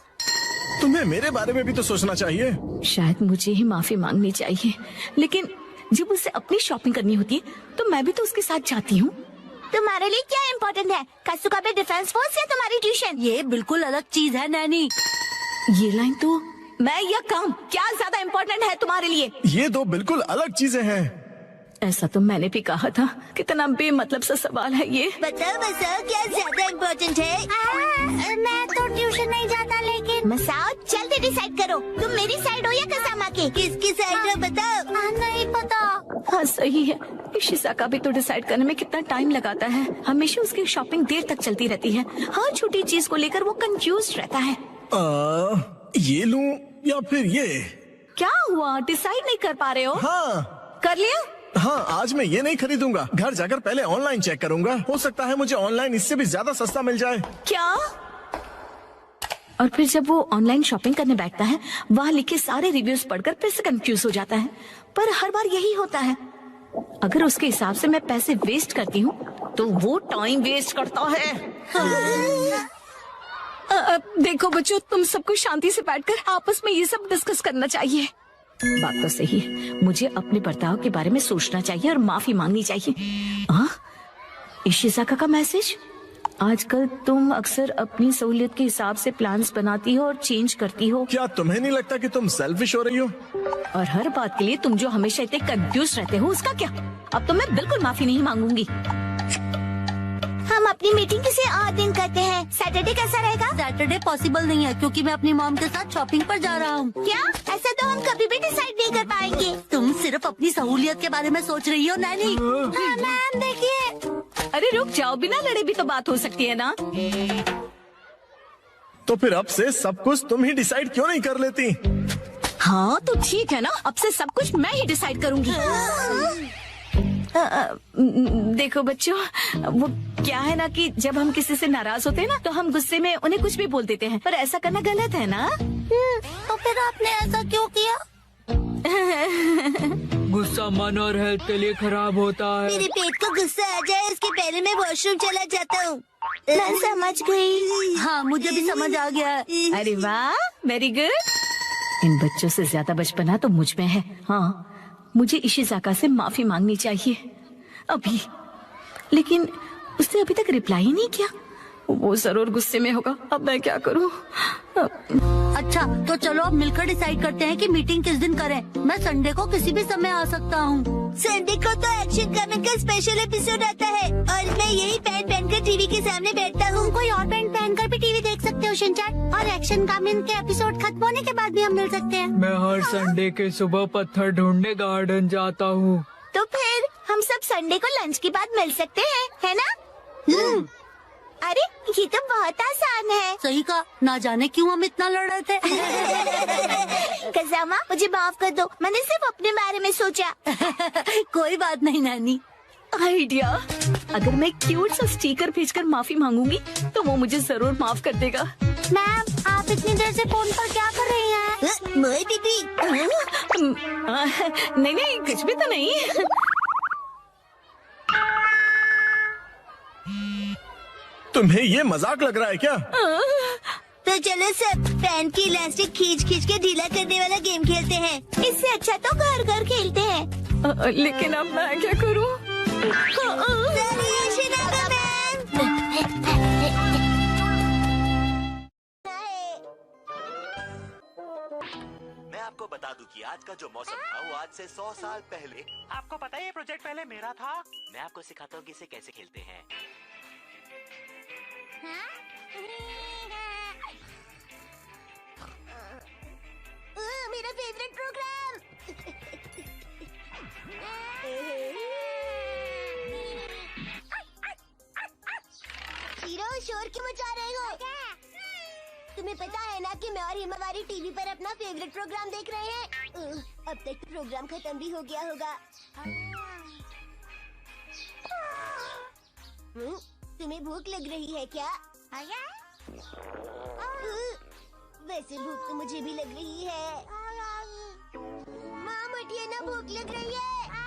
तुम्हें मेरे बारे में भी तो सोचना चाहिए। शायद मुझे ही माफी मांगनी चाहिए, लेकिन जब उसे अपनी शॉपिंग करनी होती है तो मैं भी तो उसके साथ जाती हूँ। तुम्हारे लिए क्या इम्पोर्टेंट है, कास्टोका बे डिफेंस फोर्स या तुम्हारी ट्यूशन? ये बिल्कुल अलग चीज है नैनी। ये लाइन तो मैं या काम क्या ज्यादा इम्पोर्टेंट है तुम्हारे लिए? ये दो बिल्कुल अलग चीजें हैं। ऐसा तो मैंने भी कहा था। कितना बेमतलब सा सवाल है ये। बताओ मसाओ, क्या ज्यादा इम्पोर्टेंट है? मैं तो ट्यूशन नहीं जाता, लेकिन मसाओ जल्दी डिसाइड करो, तुम मेरी साइड हो या कज़ामा की? किसकी साइड हो बताओ। नहीं पता। हाँ सही है, इशिज़ाका भी तो डिसाइड करने में कितना टाइम लगाता है। हमेशा उसकी शॉपिंग देर तक चलती रहती है। हर छोटी चीज को लेकर वो कंफ्यूज रहता है। ये लूं या फिर ये? क्या हुआ, डिसाइड नहीं कर पा रहे हो? हाँ कर लिया? हाँ, आज मैं ये नहीं खरीदूंगा। घर जाकर पहले ऑनलाइन चेक करूंगा। हो सकता है मुझे ऑनलाइन इससे भी ज्यादा सस्ता मिल जाए। क्या? और फिर जब वो ऑनलाइन शॉपिंग करने बैठता है, वहाँ लिखे सारे रिव्यूज पढ़कर फिर से कंफ्यूज हो जाता है। पर हर बार यही होता है। अगर उसके हिसाब से मैं पैसे वेस्ट करती हूँ तो वो टाइम वेस्ट करता है। देखो बच्चों, तुम सबको शांति से बैठकर आपस में ये सब डिस्कस करना चाहिए। बात तो सही है, मुझे अपने बर्ताव के बारे में सोचना चाहिए और माफी मांगनी चाहिए। इशिज़ाका का मैसेज। आजकल तुम अक्सर अपनी सहूलियत के हिसाब से प्लान्स बनाती हो और चेंज करती हो। क्या तुम्हें नहीं लगता कि तुम सेल्फिश हो रही हो? और हर बात के लिए तुम जो हमेशा इतने कंफ्यूज रहते हो, उसका क्या? अब तो मैं बिल्कुल माफी नहीं मांगूंगी। हम अपनी मीटिंग किसी और दिन करते हैं। सैटरडे कैसा रहेगा? सैटरडे पॉसिबल नहीं है क्योंकि मैं अपनी मॉम के साथ शॉपिंग पर जा रहा हूँ। क्या? ऐसा तो हम कभी भी डिसाइड नहीं कर पाएंगे। तुम सिर्फ अपनी सहूलियत के बारे में सोच रही हो नैनी। हाँ मैम, देखिए। अरे रुक जाओ, बिना लड़े भी तो बात हो सकती है ना। तो फिर अब से सब कुछ तुम ही डिसाइड क्यों नहीं कर लेती? हाँ तो ठीक है ना, अब से सब कुछ मैं ही डिसाइड करूंगी। देखो बच्चों, वो क्या है ना कि जब हम किसी से नाराज होते हैं ना, तो हम गुस्से में उन्हें कुछ भी बोल देते हैं, पर ऐसा करना गलत है ना। तो फिर आपने ऐसा क्यों किया? गुस्सा मन और हेल्थ के लिए खराब होता है। मेरे पेट को गुस्सा आ जाए इसके पहले मैं वॉशरूम चला जाता हूँ। मैं समझ गई। हाँ, मुझे भी समझ आ गया। अरे वाह, वेरी गुड। इन बच्चों से ज्यादा बचपना तो मुझ में है। हाँ, मुझे इशिज़ाका से माफी मांगनी चाहिए अभी। लेकिन उसने अभी तक रिप्लाई ही नहीं किया। वो जरूर गुस्से में होगा। अब मैं क्या करूं? अच्छा, तो चलो अब मिलकर डिसाइड करते हैं कि मीटिंग किस दिन करें। मैं संडे को किसी भी समय आ सकता हूँ। संडे को तो एक्शन कमिंग का स्पेशल एपिसोड आता है और मैं यही पैंट पहनकर टीवी के सामने बैठता हूँ। कोई और पैंट पहनकर भी टीवी देख सकते हो शिनचैन, और एक्शन कमिंग के एपिसोड खत्म होने के बाद भी हम मिल सकते हैं। मैं हर संडे के सुबह पत्थर ढूंढने गार्डन जाता हूँ। तो फिर हम सब संडे को लंच के बाद मिल सकते हैं, है ना? अरे ये तो बहुत आसान है। सही कहा, ना जाने क्यों हम इतना लड़ रहे थे। कज़ामा, मुझे माफ कर दो, मैंने सिर्फ अपने बारे में सोचा। कोई बात नहीं नानी। आइडिया, अगर मैं क्यूट सा स्टिकर भेजकर माफी मांगूंगी तो वो मुझे जरूर माफ कर देगा। मैम, आप इतनी देर से फोन पर क्या कर रही हैं? मोई दीदी। नहीं नहीं, कुछ भी तो नहीं। तुम्हें ये मजाक लग रहा है क्या? तो चलो सब पैंट की इलास्टिक खींच खींच के ढीला करने वाला गेम खेलते हैं। इससे अच्छा तो घर घर खेलते हैं। लेकिन अब मैं क्या करूं? मैं आपको बता दूं कि आज का जो मौसम था वो आज से 100 साल पहले। आपको पता है ये प्रोजेक्ट पहले मेरा था। मैं आपको सिखाता हूँ कि इसे कैसे खेलते हैं। मेरा फेवरेट प्रोग्राम। हीरो, शोर क्यों मचा रहे हो? तुम्हें पता है ना कि मैं और हिमावारी टीवी पर अपना फेवरेट प्रोग्राम देख रहे हैं। अब तक तो प्रोग्राम खत्म भी हो गया होगा। तुम्हें भूख लग रही है क्या? वैसे भूख तो मुझे भी लग रही है। माँ, उठिए ना, भूख लग रही है।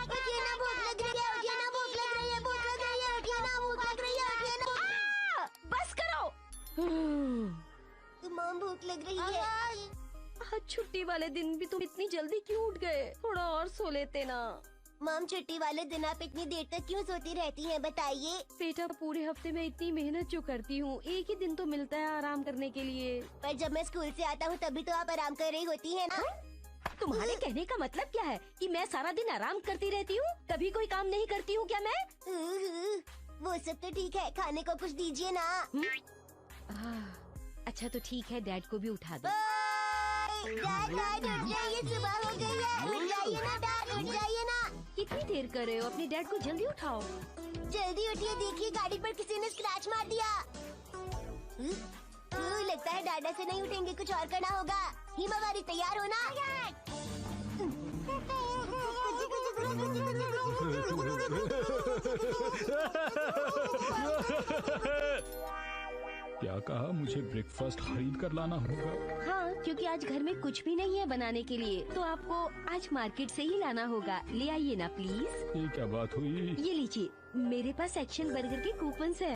उठिए ना, भूख लग रही है। उठिए ना, भूख लग रही है। भूख लग रही है। उठिए ना, भूख लग रही है। उठिए ना। बस करो। तो माँ, भूख लग रही है। आज छुट्टी वाले दिन भी तुम इतनी जल्दी क्यों उठ गए? थोड़ा और सो लेते ना। माम, छुट्टी वाले दिन आप इतनी देर तक क्यों सोती रहती हैं, बताइए। बेटा, पूरे हफ्ते में इतनी मेहनत जो करती हूँ, एक ही दिन तो मिलता है आराम करने के लिए। पर जब मैं स्कूल से आता हूँ तभी तो आप आराम कर रही होती हैं ना। तुम्हारे कहने का मतलब क्या है कि मैं सारा दिन आराम करती रहती हूँ? कभी कोई काम नहीं करती हूँ क्या मैं? वो सब तो ठीक है, खाने को कुछ दीजिए ना। अच्छा तो ठीक है, डैड को भी उठा दो। डैड, उठ जाइए, सुबह हो गई है। उठ जाइए ना डैड, उठ जाइए ना। कितनी देर कर रहे हो? अपने डैड को जल्दी उठाओ। जल्दी उठिए, देखिए गाड़ी पर किसी ने स्क्रैच मार दिया। लगता है डाडा से नहीं उठेंगे, कुछ और करना होगा। हिमावारी तैयार होना। क्या कहा? मुझे ब्रेकफास्ट खरीद कर लाना होगा। हाँ, क्योंकि आज घर में कुछ भी नहीं है बनाने के लिए, तो आपको आज मार्केट से ही लाना होगा। ले आइए ना प्लीज। ये क्या बात हुई? ये लीजिए, मेरे पास एक्शन बर्गर के कूपन्स है।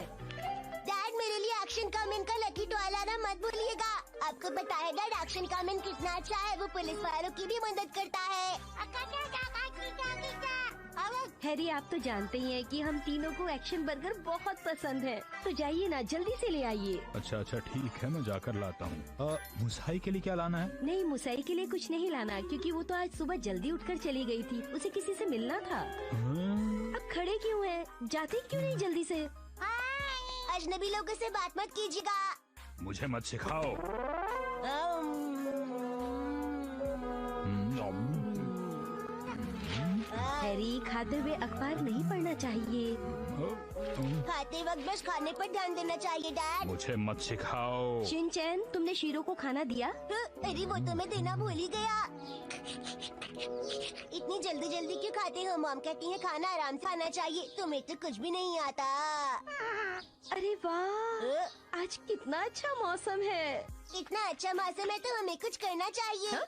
डैड, मेरे लिए एक्शन कामेन का लकी टॉय लाना मत भूलिएगा। आपको पता है डैड, एक्शन कामेन कितना अच्छा है। वो पुलिस वालों की भी मदद करता है। हैरी, आप तो जानते ही हैं कि हम तीनों को एक्शन बर्गर बहुत पसंद है, तो जाइए ना, जल्दी से ले आइए। अच्छा ठीक है, मैं जाकर लाता हूँ। मुसाई के लिए क्या लाना है? नहीं, मुसाई के लिए कुछ नहीं लाना, क्योंकि वो तो आज सुबह जल्दी उठकर चली गई थी। उसे किसी से मिलना था। अब खड़े क्यों हैं? जाते क्यों नहीं जल्दी से? अजनबी लोगों से बात मत कीजिएगा। मुझे मत सिखाओ। हैरी, खाते हुए अखबार नहीं पढ़ना चाहिए। खाते वक्त बस खाने पर ध्यान देना चाहिए डैड। मुझे मत सिखाओ। शिनचैन, तुमने शीरो को खाना दिया? अरे वो तो मैं देना भूल ही गया। इतनी जल्दी क्यों खाते हो? मॉम कहती है खाना आराम से खाना चाहिए। तुम्हें तो कुछ भी नहीं आता। अरे वाह, आज कितना अच्छा मौसम है। इतना अच्छा मौसम है तो हमें कुछ करना चाहिए।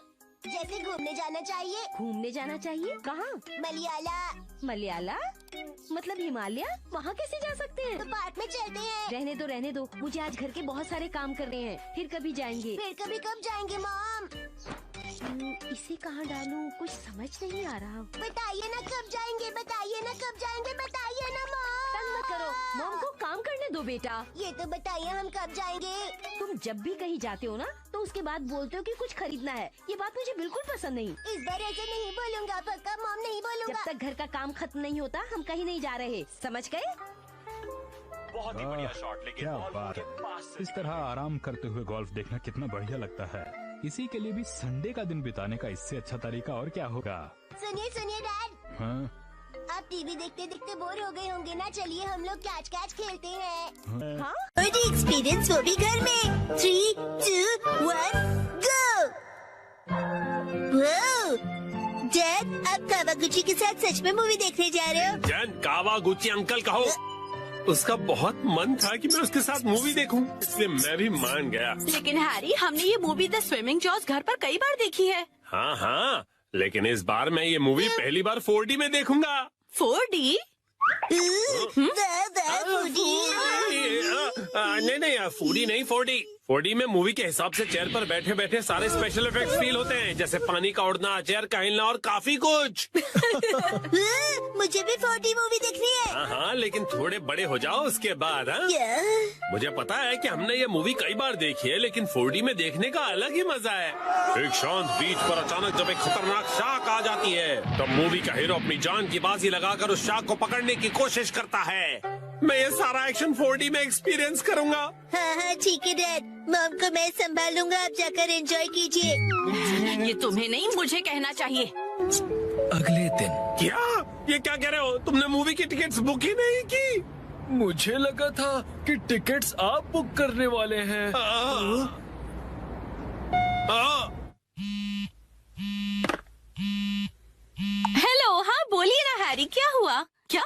जैसे घूमने जाना चाहिए। घूमने जाना चाहिए? कहाँ? मलयाला। मलयाला मतलब हिमालय? वहाँ कैसे जा सकते हैं? तो पार्क में चलते हैं। रहने दो, मुझे आज घर के बहुत सारे काम करने हैं। फिर कभी जाएंगे। फिर कभी कब जाएंगे मॉम? इसे कहाँ डालूं? कुछ समझ नहीं आ रहा। बताइए ना कब जाएंगे, बताइए ना कब जाएंगे, बताइए ना मॉम। तंग मत करो, मॉम को काम करने दो बेटा। ये तो बताइए हम कब जाएंगे? तुम जब भी कहीं जाते हो ना, तो उसके बाद बोलते हो कि कुछ खरीदना है। ये बात मुझे बिल्कुल पसंद नहीं। इस बार ऐसे नहीं बोलूँगा, पक्का मॉम नहीं बोलूँगा। जब तक घर का काम खत्म नहीं होता, हम कहीं नहीं जा रहे, समझ गए? बहुत ही बढ़िया शॉट, लेकिन क्या बॉल बात मुझे पास है। से इस तरह आराम करते हुए गोल्फ देखना कितना बढ़िया लगता है। इसी के लिए भी संडे का दिन बिताने का इससे अच्छा तरीका और क्या होगा? सुनिए डैड। हाँ? आप टीवी देखते देखते बोर हो गए होंगे ना, चलिए हम लोग कैच खेलते हैं। हाँ? एक्सपीरियंस वो भी घर में। 3, 2, 1 गो। डैड, आप कावागुची के साथ सच में मूवी देखने जा रहे हो? जैन, कावागुची अंकल कहो। उसका बहुत मन था कि मैं उसके साथ मूवी देखूं, इसलिए मैं भी मान गया। लेकिन हैरी, हमने ये मूवी द स्विमिंग जॉस घर पर कई बार देखी है। हाँ, लेकिन इस बार मैं ये मूवी पहली बार 4D में देखूंगा। 4D? नहीं, फूडी नहीं, 4D। 4D में मूवी के हिसाब से चेयर पर बैठे बैठे सारे स्पेशल इफेक्ट्स फील होते हैं, जैसे पानी का उड़ना, चेयर का हिलना और काफी कुछ। मुझे भी 4D मूवी देखनी है। हाँ, लेकिन थोड़े बड़े हो जाओ उसके बाद। हाँ, मुझे पता है कि हमने ये मूवी कई बार देखी है, लेकिन 4D में देखने का अलग ही मजा है। एक शांत बीच पर अचानक जब एक खतरनाक शार्क आ जाती है, तब मूवी का हीरो अपनी जान की बाजी लगाकर उस शार्क को पकड़ने की कोशिश करता है। मैं ये सारा एक्शन 4D में एक्सपीरियंस करूंगा। हाँ, ठीक है डैड। मॉम को मैं संभालूंगा, आप जाकर एंजॉय कीजिए। ये तुम्हें नहीं, मुझे कहना चाहिए। अगले दिन। क्या? ये क्या कह रहे हो? तुमने मूवी की टिकट्स बुक ही नहीं की? मुझे लगा था कि टिकट्स आप बुक करने वाले हैं। हेलो, हाँ बोलिए ना हैरी, क्या हुआ? क्या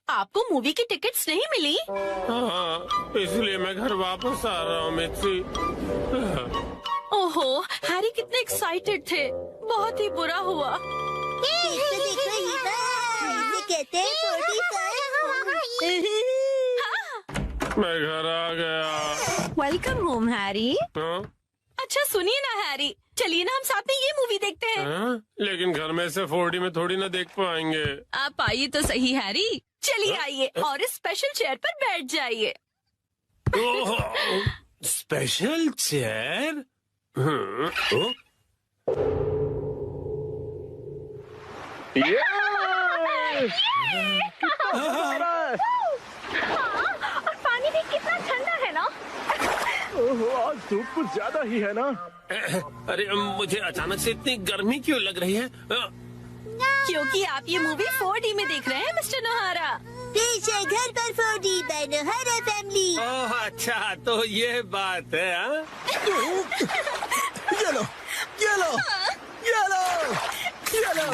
आपको मूवी की टिकट्स नहीं मिली? हाँ, इसलिए मैं घर वापस आ रहा हूँ मित्सी। ओहो, हैरी कितने एक्साइटेड थे। बहुत ही बुरा हुआ। कहते हैं 45। मैं घर आ गया। Welcome home Harry. हाँ? अच्छा सुनिए ना हैरी, चलिए ना हम साथ में ये मूवी देखते हैं। हाँ? लेकिन घर में से 4D में थोड़ी ना देख पाएंगे। आप आइए तो सही हैरी, चलिए आइए और इस स्पेशल चेयर पर बैठ जाइए। Special chair? और पानी भी कितना ठंडा है ना। आज धूप कुछ ज्यादा ही है ना। अरे मुझे अचानक से इतनी गर्मी क्यों लग रही है? क्योंकि आप ये मूवी 4D में देख रहे हैं मिस्टर नोहारा। पीछे घर पर 4D नोहारा फैमिली। ओह अच्छा, तो ये बात है। हाँ? चलो ये लो, ये लो, ये लो।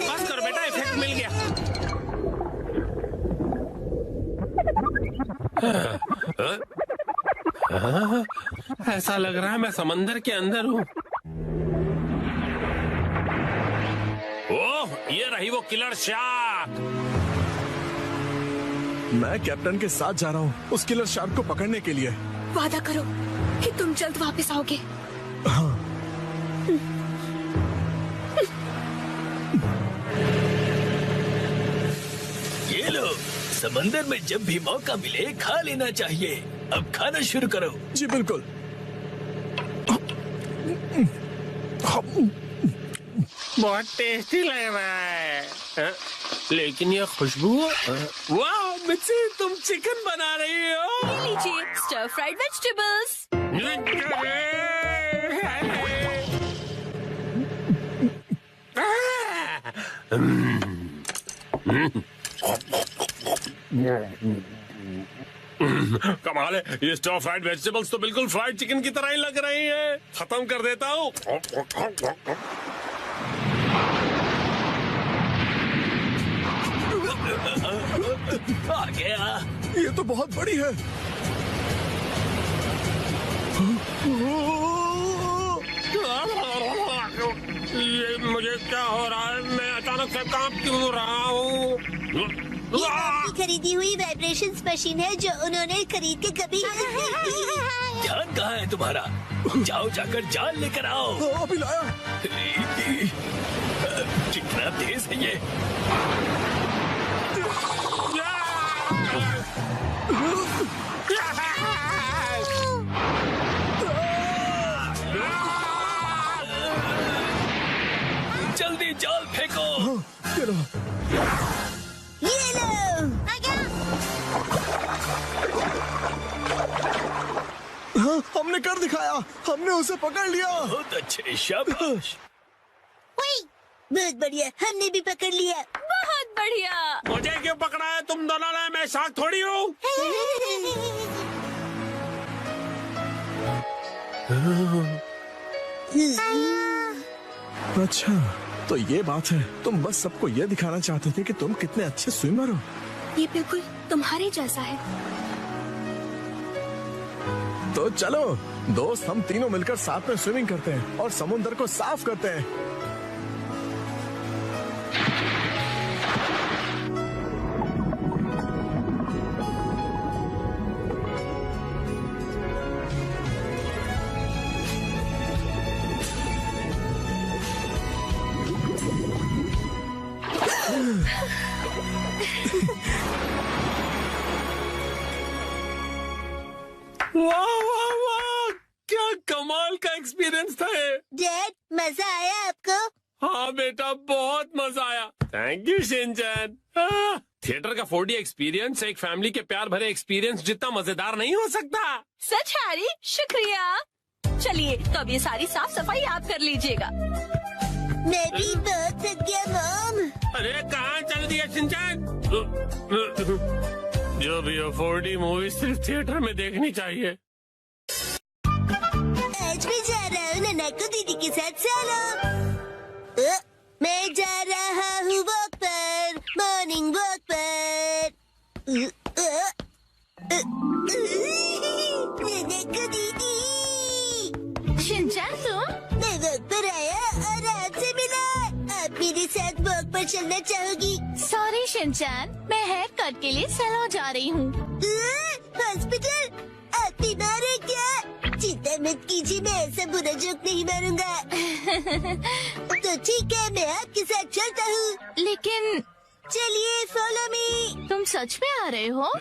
बस करो बेटा, इफेक्ट मिल गया। ऐसा लग रहा है मैं समंदर के अंदर हूँ। ओह, ये रही वो किलर शार्क। मैं कैप्टन के साथ जा रहा हूँ उस किलर शार्क को पकड़ने के लिए। वादा करो कि तुम जल्द वापस आओगे। हाँ। ये लो, समंदर में जब भी मौका मिले खा लेना चाहिए। अब खाना शुरू करो। जी बिल्कुल। बहुत टेस्टी लग रहा है, लेकिन ये खुशबू। वाह मिर्ची, तुम चिकन बना रही हो। ये लीजिए स्टर फ्राइड वेजिटेबल्स। कमाल है, ये स्टर फ्राइड वेजिटेबल्स तो बिल्कुल फ्राइड चिकन की तरह ही लग रही हैं। खत्म कर देता हूँ। आ गया। ये तो बहुत बड़ी है। ये मुझे क्या हो रहा है? मैं अचानक से कांप क्यों रहा हूँ? ये आपकी खरीदी हुई वाइब्रेशंस मशीन है जो उन्होंने खरीद के कभी ध्यान कहाँ है तुम्हारा? जाओ जाकर जाल लेकर आओ। अभी लाया। कितना तेज है ये। जल्दी जाल फेंको। ये लो। ये लो। हाँ, हमने कर दिखाया। हमने उसे पकड़ लिया। बहुत अच्छे, शाबाश। बहुत बढ़िया, हमने भी पकड़ लिया। बहुत बढ़िया। मुझे क्यों पकड़ा है तुम दोनों ने? मैं शार्क थोड़ी हूँ। अच्छा, तो ये बात है। तुम बस सबको ये दिखाना चाहते थे कि तुम कितने अच्छे स्विमर हो। ये बिल्कुल तुम्हारे जैसा है। तो चलो दोस्त, हम तीनों मिलकर साथ में स्विमिंग करते हैं और समुद्र को साफ करते हैं। वाह वाह वाह, क्या कमाल का एक्सपीरियंस था ये। डैड, मजा आया आपको? हाँ बेटा, बहुत मजा आया। Thank you Shinchan. थिएटर का 4D एक्सपीरियंस एक फैमिली के प्यार भरे एक्सपीरियंस जितना मजेदार नहीं हो सकता। सच हैरी, शुक्रिया। चलिए तो अब ये सारी साफ सफाई आप कर लीजिएगा। मैं भी बहुत थक गया मॉम। अरे कहाँ चल दिया शिनचैन? जो भी हो, 4D मूवी सिर्फ थिएटर में देखनी चाहिए। आज मैं जा रहा हूँ ननाको दीदी के साथ सालों। मैं जा रहा हूँ वॉक पर, मॉर्निंग वॉक पर। ननाको दीदी। शिनचैन तुम? मैं वॉक पर आया और आपसे मिला। आप मेरे साथ वॉक पर चलना चाहोगी? सॉरी शिनचैन, मैं हेयर कट के लिए सैलून जा रही हूँ। हॉस्पिटल? आप बीमार है क्या? चिंता मत कीजिए, मैं ऐसा बुरा जोक नहीं मारूंगा। तो ठीक है, मैं आपके साथ चलता हूँ। लेकिन चलिए फॉलो मी। तुम सच में आ रहे हो?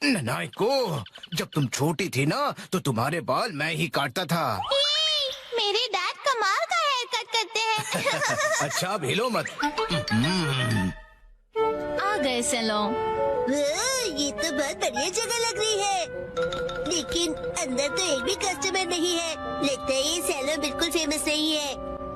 नाइको, जब तुम छोटी थी ना तो तुम्हारे बाल मैं ही काटता था। मेरे डैड कमाल का हेयर कट करते हैं। अच्छा भेलो मत। आ गए सैलून। ये तो बहुत बढ़िया जगह लग रही है, लेकिन अंदर तो एक भी कस्टमर नहीं है। लगता है ये सैलून बिल्कुल फेमस नहीं है।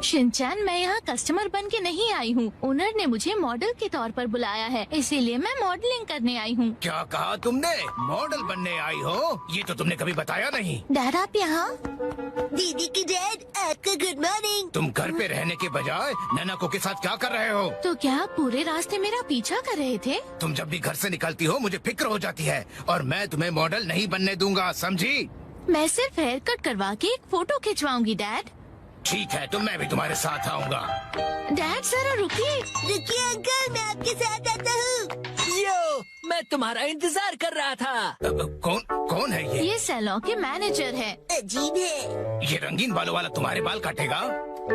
शिनचैन, मैं यहाँ कस्टमर बन के नहीं आई हूँ। ओनर ने मुझे मॉडल के तौर पर बुलाया है, इसीलिए मैं मॉडलिंग करने आई हूँ। क्या कहा तुमने? मॉडल बनने आई हो? ये तो तुमने कभी बताया नहीं। डैड आप यहाँ? दीदी की डैड, आपका गुड मॉर्निंग। तुम घर पे रहने के बजाय नैनाको के साथ क्या कर रहे हो? तो क्या आप पूरे रास्ते मेरा पीछा कर रहे थे? तुम जब भी घर से निकलती हो मुझे फिक्र हो जाती है, और मैं तुम्हें मॉडल नहीं बनने दूंगा, समझी? मैं सिर्फ हेयर कट करवा के एक फोटो खिंचवाऊंगी डैड। ठीक है, तो मैं भी तुम्हारे साथ आऊंगा। डैड जरा रुकिए। रुकिए अंकल, मैं आपके साथ आता हूँ। यो, मैं तुम्हारा इंतजार कर रहा था। कौन है ये? ये सैलून के मैनेजर है। अजीब है। ये रंगीन बालों वाला तुम्हारे बाल काटेगा?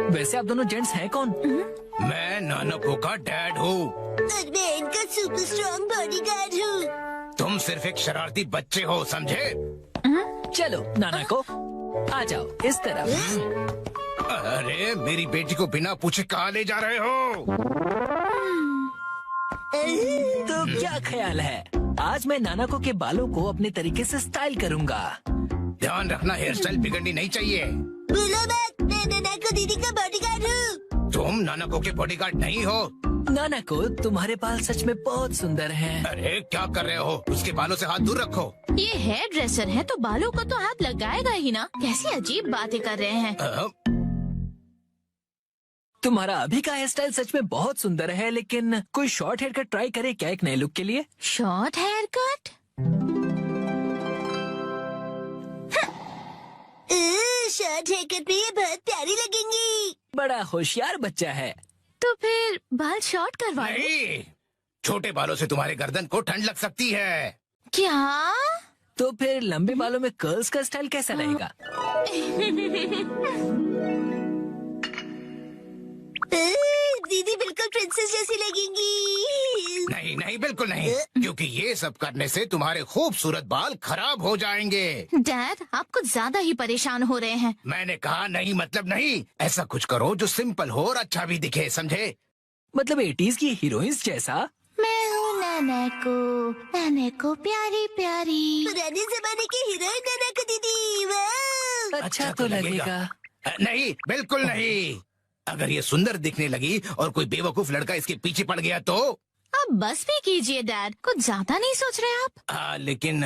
वैसे आप दोनों जेंट्स हैं कौन? मैं नानको का डैड हूँ। और मैं इनका सुपर स्ट्रॉन्ग बॉडीगार्ड हूँ। तुम सिर्फ एक शरारती बच्चे हो, समझे? चलो नानाको, आ जाओ इस तरफ। अरे मेरी बेटी को बिना पूछे कहाँ ले जा रहे हो? तो क्या ख्याल है, आज मैं नानाको के बालों को अपने तरीके से स्टाइल करूंगा। ध्यान रखना, हेयर स्टाइल बिगड़नी नहीं चाहिए। बोलो मत, मैं नानाको दीदी का बॉडीगार्ड हूँ। तुम नानाको के बॉडीगार्ड नहीं हो। नानाको, तुम्हारे बाल सच में बहुत सुंदर हैं। अरे क्या कर रहे हो? उसके बालों से हाथ दूर रखो। ये हेयर ड्रेसर है तो बालों को तो हाथ लगाएगा ही ना। कैसी अजीब बातें कर रहे हैं। तुम्हारा अभी का हेयर स्टाइल सच में बहुत सुंदर है, लेकिन कोई शॉर्ट हेयर कट ट्राई करे क्या एक नए लुक के लिए? Short hair cut? Short hair cut में ये बहुत प्यारी लगेंगी। बड़ा होशियार बच्चा है। तो फिर बाल शॉर्ट करवा लो। नहीं, छोटे बालों से तुम्हारे गर्दन को ठंड लग सकती है। क्या? तो फिर लंबे बालों में कर्ल्स का स्टाइल कैसा रहेगा? दीदी बिल्कुल प्रिंसेस जैसी लगेंगी। नहीं नहीं, बिल्कुल नहीं, क्योंकि ये सब करने से तुम्हारे खूबसूरत बाल खराब हो जाएंगे। डैड, आप कुछ ज्यादा ही परेशान हो रहे हैं। मैंने कहा नहीं मतलब नहीं। ऐसा कुछ करो जो सिंपल हो और अच्छा भी दिखे, समझे? मतलब 80s की हीरोइंस जैसा? मैं हूँ नानाको प्यारी प्यारी। पुराने जमाने की हीरोइन नानाको दीदी। वाह! अच्छा तो लगेगा। नहीं, बिल्कुल नहीं। अगर ये सुंदर दिखने लगी और कोई बेवकूफ लड़का इसके पीछे पड़ गया तो? अब बस भी कीजिए डैड, कुछ ज्यादा नहीं सोच रहे आप? लेकिन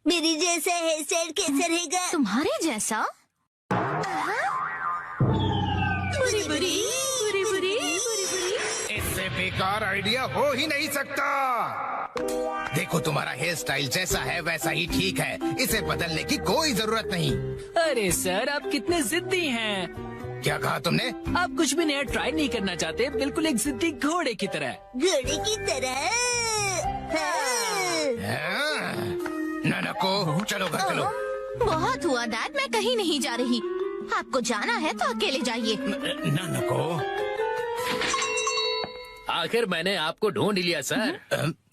मेरी जैसा हेयर स्टाइल कैसा रहेगा? तुम्हारे जैसा? बुरी बुरी बुरी बुरी। इससे बेकार आइडिया हो ही नहीं सकता। देखो, तुम्हारा हेयर स्टाइल जैसा है वैसा ही ठीक है, इसे बदलने की कोई जरूरत नहीं। अरे सर, आप कितने जिद्दी हैं। क्या कहा तुमने? आप कुछ भी नया ट्राई नहीं करना चाहते, बिल्कुल एक जिद्दी घोड़े की तरह। घोड़े की तरह? नानाको, चलो घर चलो। बहुत हुआ डैड, मैं कहीं नहीं जा रही। आपको जाना है तो अकेले जाइए। नानाको, आखिर मैंने आपको ढूंढ लिया सर।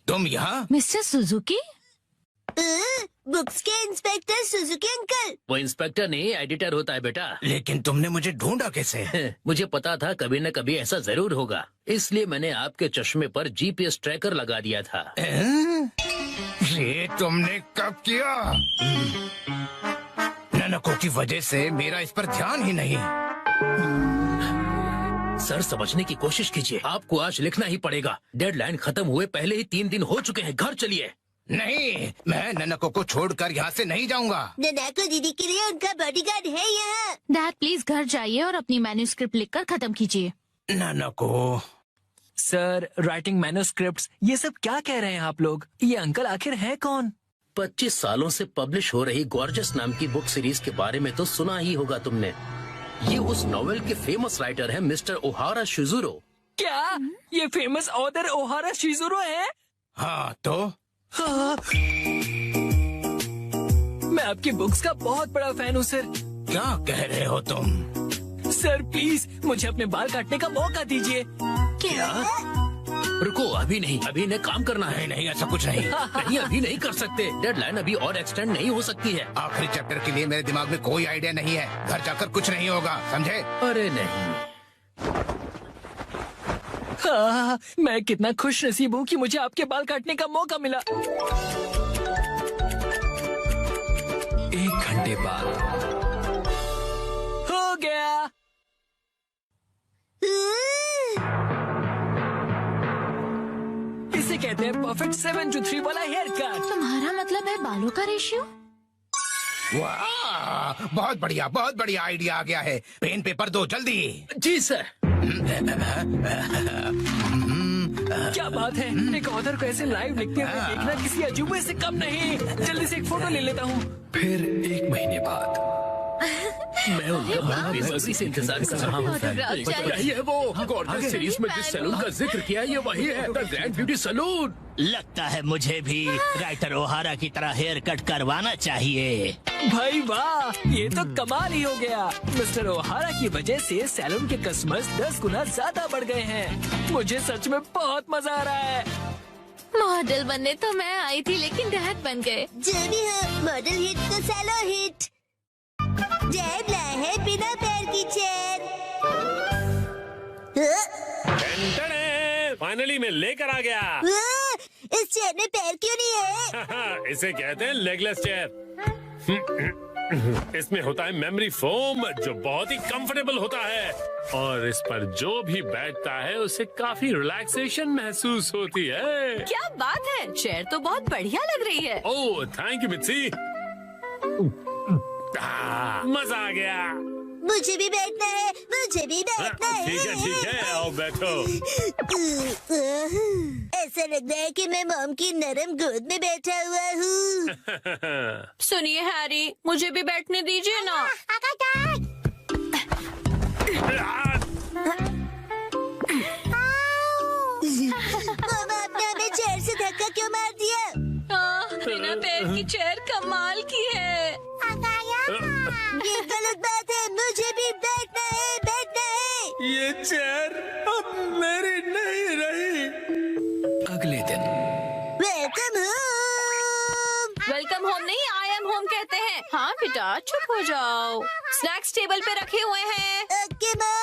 तुम यहाँ? Mister Suzuki? बुक्स के इंस्पेक्टर सुजुकी अंकल। वो इंस्पेक्टर नहीं, एडिटर होता है बेटा। लेकिन तुमने मुझे ढूंढा कैसे? मुझे पता था कभी न कभी ऐसा जरूर होगा, इसलिए मैंने आपके चश्मे पर जीपीएस ट्रैकर लगा दिया था। ये तुमने कब किया? नानाको की वजह से मेरा इस पर ध्यान ही नहीं। सर, समझने की कोशिश कीजिए, आपको आज लिखना ही पड़ेगा। डेडलाइन खत्म हुए पहले ही 3 दिन हो चुके हैं। घर चलिए। नहीं, मैं नानाको को छोड़कर यहाँ से नहीं जाऊँगा। नानाको दीदी के लिए उनका बॉडीगार्ड है यहाँ। डैड प्लीज घर जाइए और अपनी मैन्यूस्क्रिप्ट लिखकर खत्म कीजिए। नानाको। सर, राइटिंग मैन्यूस्क्रिप्ट्स, ये सब क्या कह रहे हैं आप लोग? ये अंकल आखिर है कौन? 25 सालों से पब्लिश हो रही गॉर्जियस नाम की बुक सीरीज के बारे में तो सुना ही होगा तुमने। ये उस नॉवेल के फेमस राइटर हैं मिस्टर ओहारा शिजुरो। क्या ये फेमस ऑथर ओहारा शिजुरो है? हाँ तो? हाँ। मैं आपकी बुक्स का बहुत बड़ा फैन हूँ सर। क्या कह रहे हो तुम? सर प्लीज मुझे अपने बाल काटने का मौका दीजिए। क्या? रुको, अभी नहीं, अभी इन्हें काम करना है। नहीं, ऐसा कुछ नहीं। नहीं, अभी नहीं कर सकते। डेडलाइन अभी और एक्सटेंड नहीं हो सकती है। आखिरी चैप्टर के लिए मेरे दिमाग में कोई आइडिया नहीं है। घर जाकर कुछ नहीं होगा, समझे? अरे नहीं। हाँ, मैं कितना खुश नसीब हूँ कि मुझे आपके बाल काटने का मौका मिला। 1 घंटे बाद हो गया। इसे कहते हैं परफेक्ट 7-3 वाला हेयर कट। तुम्हारा मतलब है बालों का रेशियो? वाह, बहुत बढ़िया आइडिया आ गया है। पेन पेपर दो जल्दी। जी सर। क्या बात है, एक ऑथर को ऐसे लाइव लिखते हुए देखना किसी अजूबे से कम नहीं। जल्दी से एक फोटो ले लेता हूँ। फिर 1 महीने बाद मैं उनका बेसब्री से इंतजार कर रहा हूँ। यही है वो गॉर्जियस सीरीज में जिस सैलून का जिक्र किया है, ये वही है, द ग्रैंड ब्यूटी सैलून। लगता है मुझे भी राइटर ओहारा की तरह हेयर कट करवाना चाहिए। भाई वाह, ये तो कमाल ही हो गया। मिस्टर ओहारा की वजह से सैलून के कस्टमर्स 10 गुना ज्यादा बढ़ गए हैं। मुझे सच में बहुत मजा आ रहा है। मॉडल बनने तो मैं आई थी, लेकिन डैड बन गए। जो भी हो, मॉडल हिट तो सैलो हिट। डैड लाए है बिना पैर की चेयर। फाइनली मैं लेकर आ गया। इस चेयर में पैर क्यों नहीं है? इसे कहते हैं लेगलेस चेयर। इसमें होता है मेमोरी फोम, जो बहुत ही कंफर्टेबल होता है, और इस पर जो भी बैठता है उसे काफी रिलैक्सेशन महसूस होती है। क्या बात है, चेयर तो बहुत बढ़िया लग रही है। Oh thank you Mitsi. मजा आ गया। मुझे भी बैठना है, मुझे भी बैठना है। ठीक है, आओ बैठो। ऐसा लग रहा है कि मैं मॉम की नरम गोद में बैठा हुआ हूँ। सुनिए हैरी, मुझे भी बैठने दीजिए ना। मॉम, आपने हमें चेयर से धक्का क्यों मार दिया? बिना पैर की चेयर कमाल की है। ये गलत बात है, मुझे भी बैठना है, बैठना है। ये चेयर अब मेरी नहीं रही। अगले दिन वेलकम होम। वेलकम होम नहीं, आई एम होम कहते हैं। हाँ बेटा चुप हो जाओ, स्नैक्स टेबल पे रखे हुए हैं। Okay mom.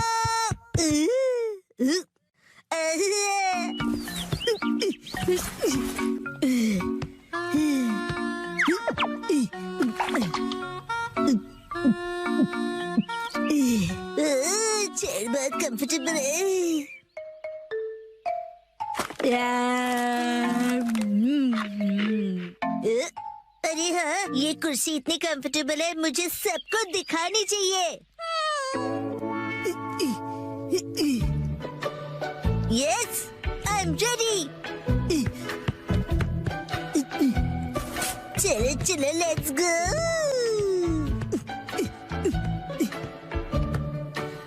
चेयर बहुत कंफर्टेबल है। अरे हाँ, ये कुर्सी इतनी कंफर्टेबल है, मुझे सबको दिखानी चाहिए। Yes, I am ready. चलो चलो, लेट्स गो।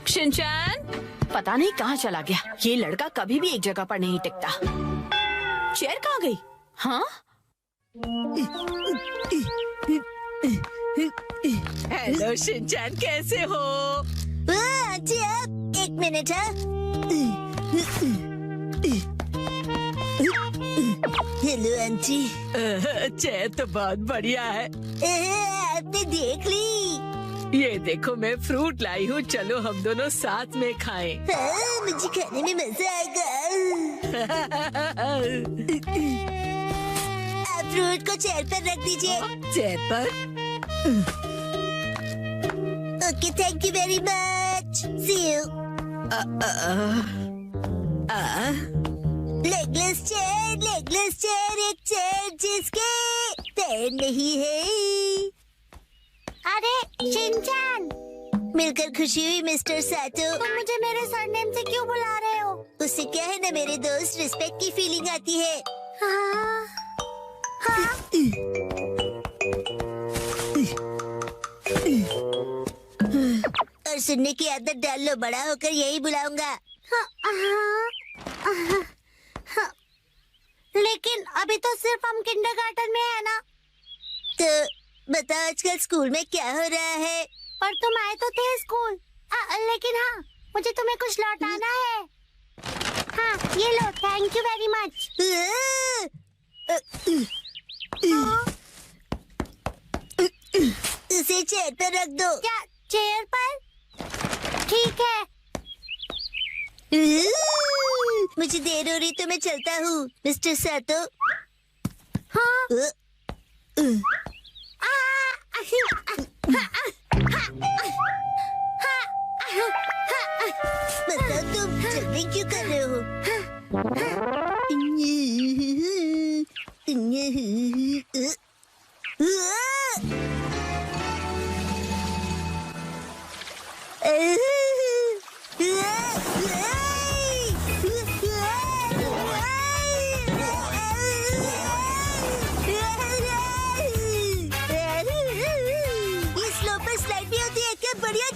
शिनचैन पता नहीं कहाँ चला गया। ये लड़का कभी भी एक जगह पर नहीं टिकता। चेयर कहाँ गई? हाँ, हेलो शिनचैन, कैसे हो? आंटी आप 1 मिनट। Hello aunty. चेयर तो बहुत बढ़िया है। आपने देख ली? ये देखो मैं फ्रूट लाई हूँ, चलो हम दोनों साथ में खाएं। हाँ, मुझे खाने में मजा आएगा। आप फ्रूट को चेयर पर रख दीजिए। चेयर पर? Okay, thank you very much. See you. Legless chair, एक चेयर जिसके पैर नहीं है। अरे शिनचैन, मिलकर खुशी हुई मिस्टर सातो। तुम मुझे मेरे सरनेम से क्यों बुला रहे हो? उससे क्या है ना मेरे दोस्त, रिस्पेक्ट की फीलिंग आती है। हाँ, हाँ। और सुनने की आदत डाल लो, बड़ा होकर यही बुलाऊंगा। लेकिन अभी तो सिर्फ हम किंडरगार्टन में है ना। तो बताओ आजकल स्कूल में क्या हो रहा है? पर तुम आए तो थे स्कूल। लेकिन हाँ, मुझे तुम्हें कुछ लौटाना है। हाँ, ये लो, थैंक यू वेरी मच। इसे चेयर पर रख दो। क्या चेयर पर? ठीक है। मुझे देर हो रही तो मैं चलता हूँ, मिस्टर सातो। हाँ। बताओ तुम जल्दी क्यों कर रहे हो? ये स्लो पर स्लाइड भी होती है क्या? बढ़िया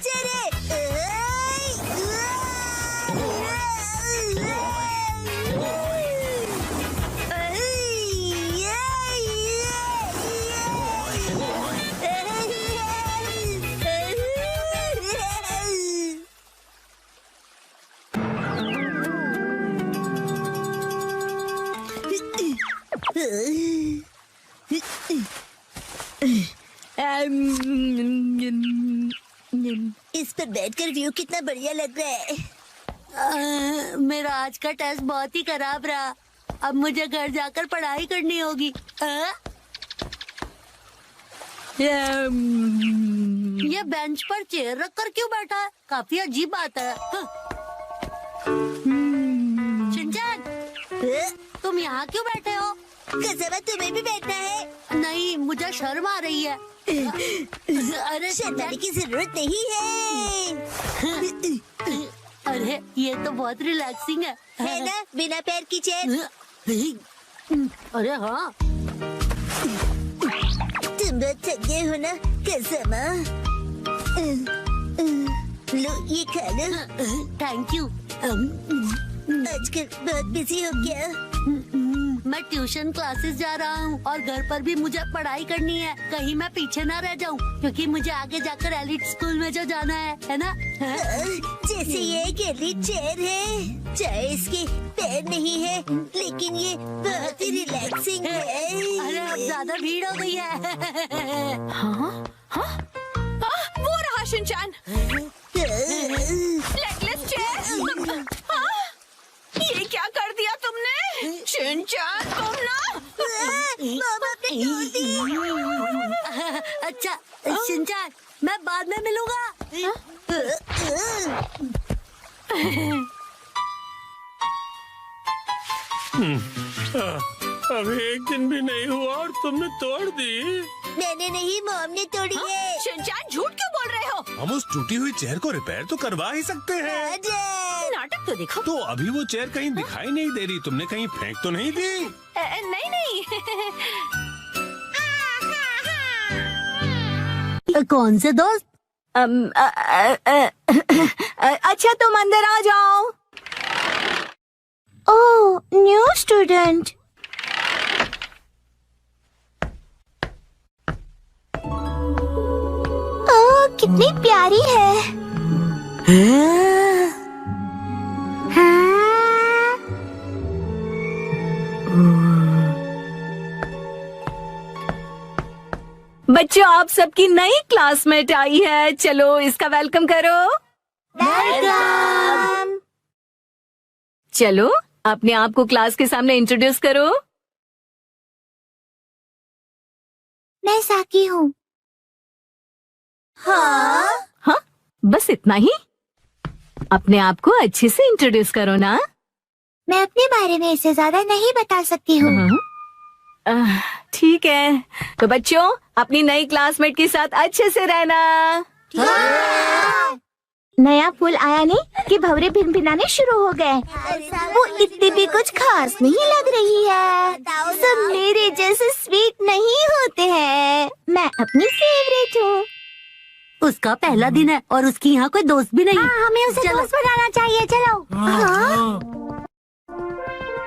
इस पर बैठकर व्यू कितना बढ़िया लग रहा है। मेरा आज का टेस्ट बहुत ही खराब रहा। अब मुझे घर जाकर पढ़ाई करनी होगी। ये बेंच पर चेयर रखकर क्यों बैठा है? काफी अजीब बात है। शिनचैन, तुम यहाँ क्यों बैठे हो? कसम है तुम्हें भी बैठना है? नहीं, मुझे शर्म आ रही है। अरे शर्माने की जरूरत नहीं है। अरे ये तो बहुत रिलैक्सिंग है ना, बिना पैर की चेयर। अरे हाँ, तुम बहुत थक गए हो ना कसम। लो ये खा लो। Thank you. आजकल बहुत बिजी हो क्या? मैं ट्यूशन क्लासेस जा रहा हूँ और घर पर भी मुझे पढ़ाई करनी है। कहीं मैं पीछे ना रह जाऊँ, क्योंकि मुझे आगे जाकर एलिट स्कूल में जो जाना है ना? जैसे ये एक एलिट चेयर है, चाहे इसके पैर नहीं है, लेकिन ये बहुत ही रिलैक्सिंग है। अरे अब ज्यादा भीड़ हो गई है। वो रहा शिनचैन, लेगलेस चेयर। ये क्या कर दिया तुमने शिनचैन? तुम ना मामा ने तोड़ दी। अच्छा शिनचैन, मैं बाद में मिलूंगा। अभी एक दिन भी नहीं हुआ और तुमने तोड़ दी। मैंने नहीं, मॉम ने तोड़ी है। शिनचैन झूठ क्यों बोल रहे हो? हम उस टूटी हुई चेयर को रिपेयर तो करवा ही सकते हैं। नाटक तो देखो। तो अभी वो चेयर कहीं दिखाई नहीं दे रही, तुमने कहीं फेंक तो नहीं दी? नहीं नहीं। कौन से दोस्त? अच्छा तुम अंदर आ जाओ। ओह, न्यू स्टूडेंट। ओह, कितनी प्यारी है। बच्चों, आप सबकी नई क्लासमेट आई है, चलो इसका वेलकम करो। वेलकम। चलो अपने आप को क्लास के सामने इंट्रोड्यूस करो। मैं साकी हूँ। हाँ, बस इतना ही? अपने आप को अच्छे से इंट्रोड्यूस करो ना। मैं अपने बारे में इससे ज्यादा नहीं बता सकती हूँ। ठीक है, तो बच्चों अपनी नई क्लासमेट के साथ अच्छे से रहना। नया फूल आया नहीं कि भंवरे भिनभिनाने शुरू हो गए। वो इतनी भी कुछ खास नहीं लग रही है। सब मेरे जैसे स्वीट नहीं होते हैं। मैं अपनी फेवरेट हूँ। उसका पहला दिन है और उसकी यहाँ कोई दोस्त भी नहीं। हमें उसे दोस्त बनाना चाहिए। चलो।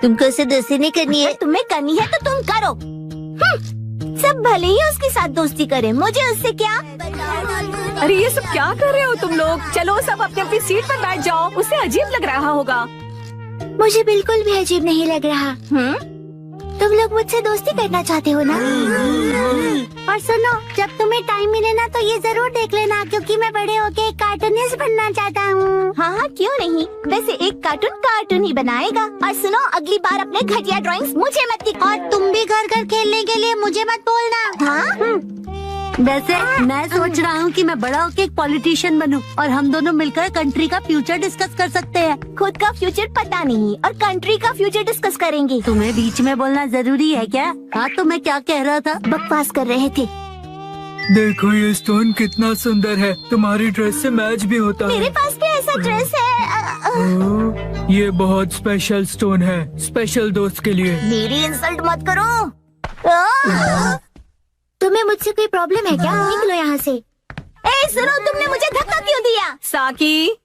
तुमको उसे दोस्ती नहीं करनी है? तुम्हें करनी है तो तुम करो। सब भले ही उसके साथ दोस्ती करें, मुझे उससे क्या? अरे ये सब क्या कर रहे हो तुम लोग? चलो सब अपनी अपनी सीट पर बैठ जाओ। उसे अजीब लग रहा होगा। मुझे बिल्कुल भी अजीब नहीं लग रहा। तुम लोग मुझसे दोस्ती करना चाहते हो ना? और सुनो, जब तुम्हें टाइम मिले ना तो ये जरूर देख लेना, क्योंकि मैं बड़े होके एक कार्टूनिस्ट बनना चाहता हूँ। हाँ, क्यों नहीं। वैसे एक कार्टून ही बनाएगा। और सुनो, अगली बार अपने घटिया ड्राइंग्स मुझे मत दिखाओ। और तुम भी घर खेलने के लिए मुझे मत बोलना। हाँ? वैसे मैं सोच रहा हूँ कि मैं बड़ा होके एक पॉलिटिशियन बनूं और हम दोनों मिलकर कंट्री का फ्यूचर डिस्कस कर सकते हैं। खुद का फ्यूचर पता नहीं और कंट्री का फ्यूचर डिस्कस करेंगे। तुम्हें बीच में बोलना जरूरी है क्या? हाँ, तो मैं क्या कह रहा था? बकवास कर रहे थे। देखो ये स्टोन कितना सुंदर है, तुम्हारी ड्रेस से मैच भी होता है। मेरे पास भी ऐसा ड्रेस है। ये बहुत स्पेशल स्टोन है, स्पेशल दोस्त के लिए। मेरी इंसल्ट मत करो। तुम्हें मुझसे कोई प्रॉब्लम है क्या? निकलो यहाँ से। ए सुनो, तुमने मुझे धक्का क्यों दिया? साकी,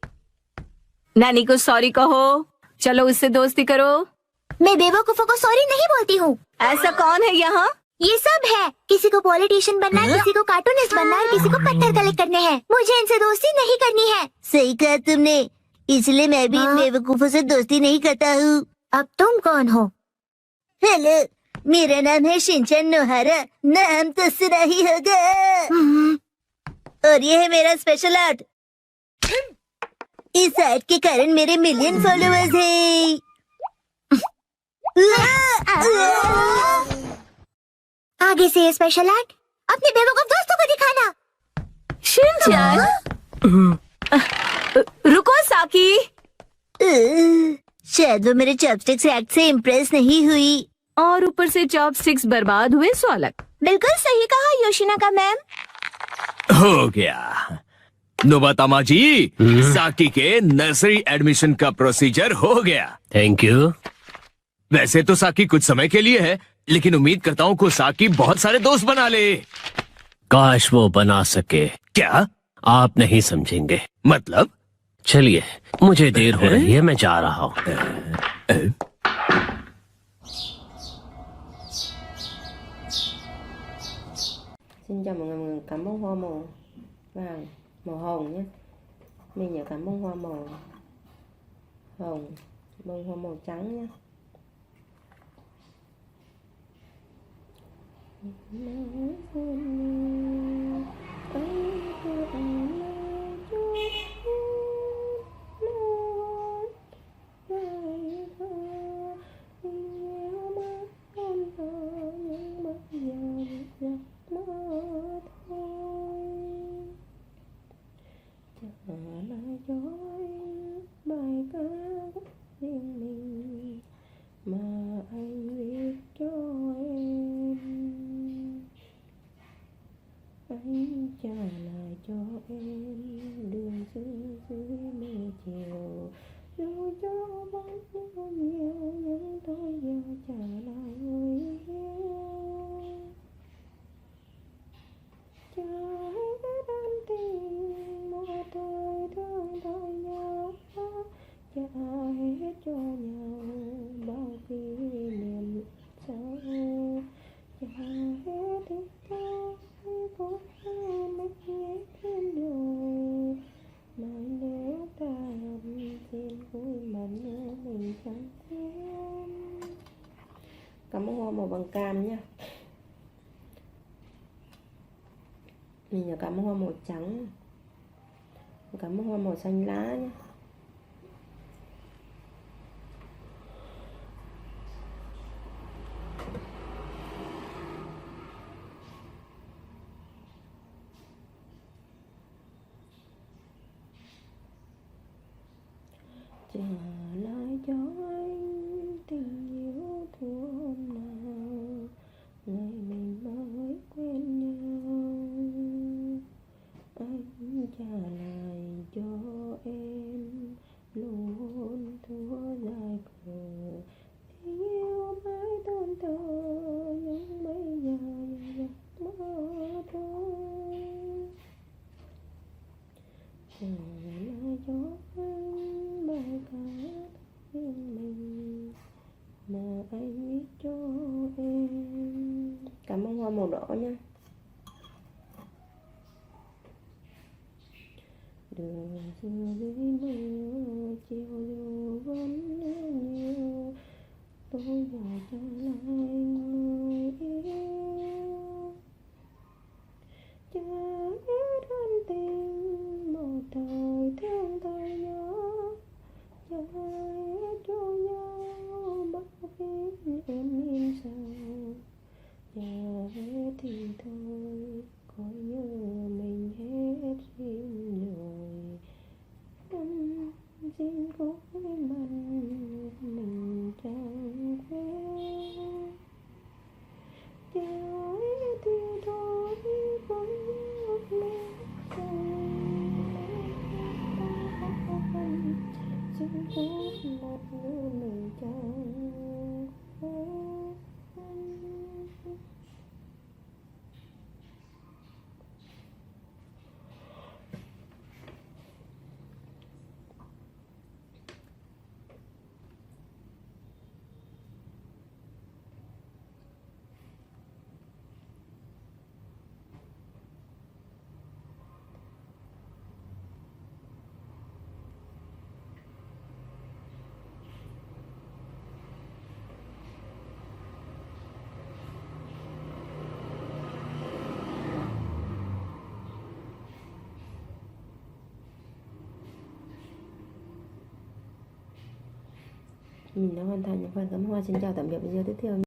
नानी को सॉरी कहो। चलो उससे दोस्ती करो। मैं बेवकूफों को सॉरी नहीं बोलती हूँ। ऐसा कौन है यहाँ? ये सब है। किसी को पॉलिटिशियन बनना है, किसी को कार्टूनिस्ट बनना है, किसी को पत्थर कलेक्ट करने हैं। मुझे इनसे दोस्ती नहीं करनी है। सही कहा तुमने, इसलिए मैं भी इन बेवकूफों से दोस्ती नहीं करता हूँ। अब तुम कौन हो? हेलो, मेरा नाम है शिनचैन नोहारा। नाम तो सुना ही होगा। और ये है मेरा स्पेशल आर्ट। इस आर्ट के कारण मेरे मिलियन फॉलोअर्स हैं। आगे से ये स्पेशल आर्ट अपने बेवकूफ दोस्तों को दिखाना। शिनचैन, रुको साकी। शायद वो मेरे चॉपस्टिक्स एक्ट से इम्प्रेस नहीं हुई। और ऊपर से चॉपस्टिक्स बर्बाद हुए सो अलग। बिल्कुल सही कहा योशिनाका मैम। हो गया। नोबातामा जी, साकी के नर्सरी एडमिशन का प्रोसीजर हो गया। Thank you. वैसे तो साकी कुछ समय के लिए है, लेकिन उम्मीद करता हूँ को साकी बहुत सारे दोस्त बना ले। काश वो बना सके। क्या? आप नहीं समझेंगे। मतलब? चलिए, मुझे देर हो रही है, मैं जा रहा हूँ। Xin chào mọi người, cảm ơn hoa màu vàng, màu hồng nhé. Mình nhớ cảm ơn hoa màu hồng, bông hoa màu trắng nhé. Bài ca khúc riêng mình mà anh viết cho em, anh trả lại cho em đường xưa dưới mây chiều, dù cho vẫn không nhiều nhưng tôi giờ trả lại người yêu. Cha hết ân tình một thời thương thời nhau, cha hết cho nhau bao kỷ niệm sau, cha hết thì tôi có mất nhé thêm điều mà nếu ta xin vui mạnh mình chẳng xem. Cảm ơn hoa màu vàng cam nha. Mình cảm ơn hoa màu trắng, cảm ơn hoa màu xanh lá nhé. Trả lại cho anh tình yêu thương hôm nào ngày mình mới quen nhau, anh trả lại cho em luôn thua dài khổ, tình yêu mãi tồn tại nhưng bây giờ giặc mơ thôi. Trả lại cho anh bài ca riêng mình mà anh viết cho em. Cảm ơn hoa màu đỏ nha. Đường xưa dưới mưa chiều dù vẫn nhiều, tôi giờ trả lại người yêu. Cha hết ân tình một thời thương thời nhớ, cha hết cho nhau bao kiếp em im sầu, cha hết thì thôi. Mình đã hoàn thành những phần cắm hoa. Xin chào tạm biệt video tiếp theo.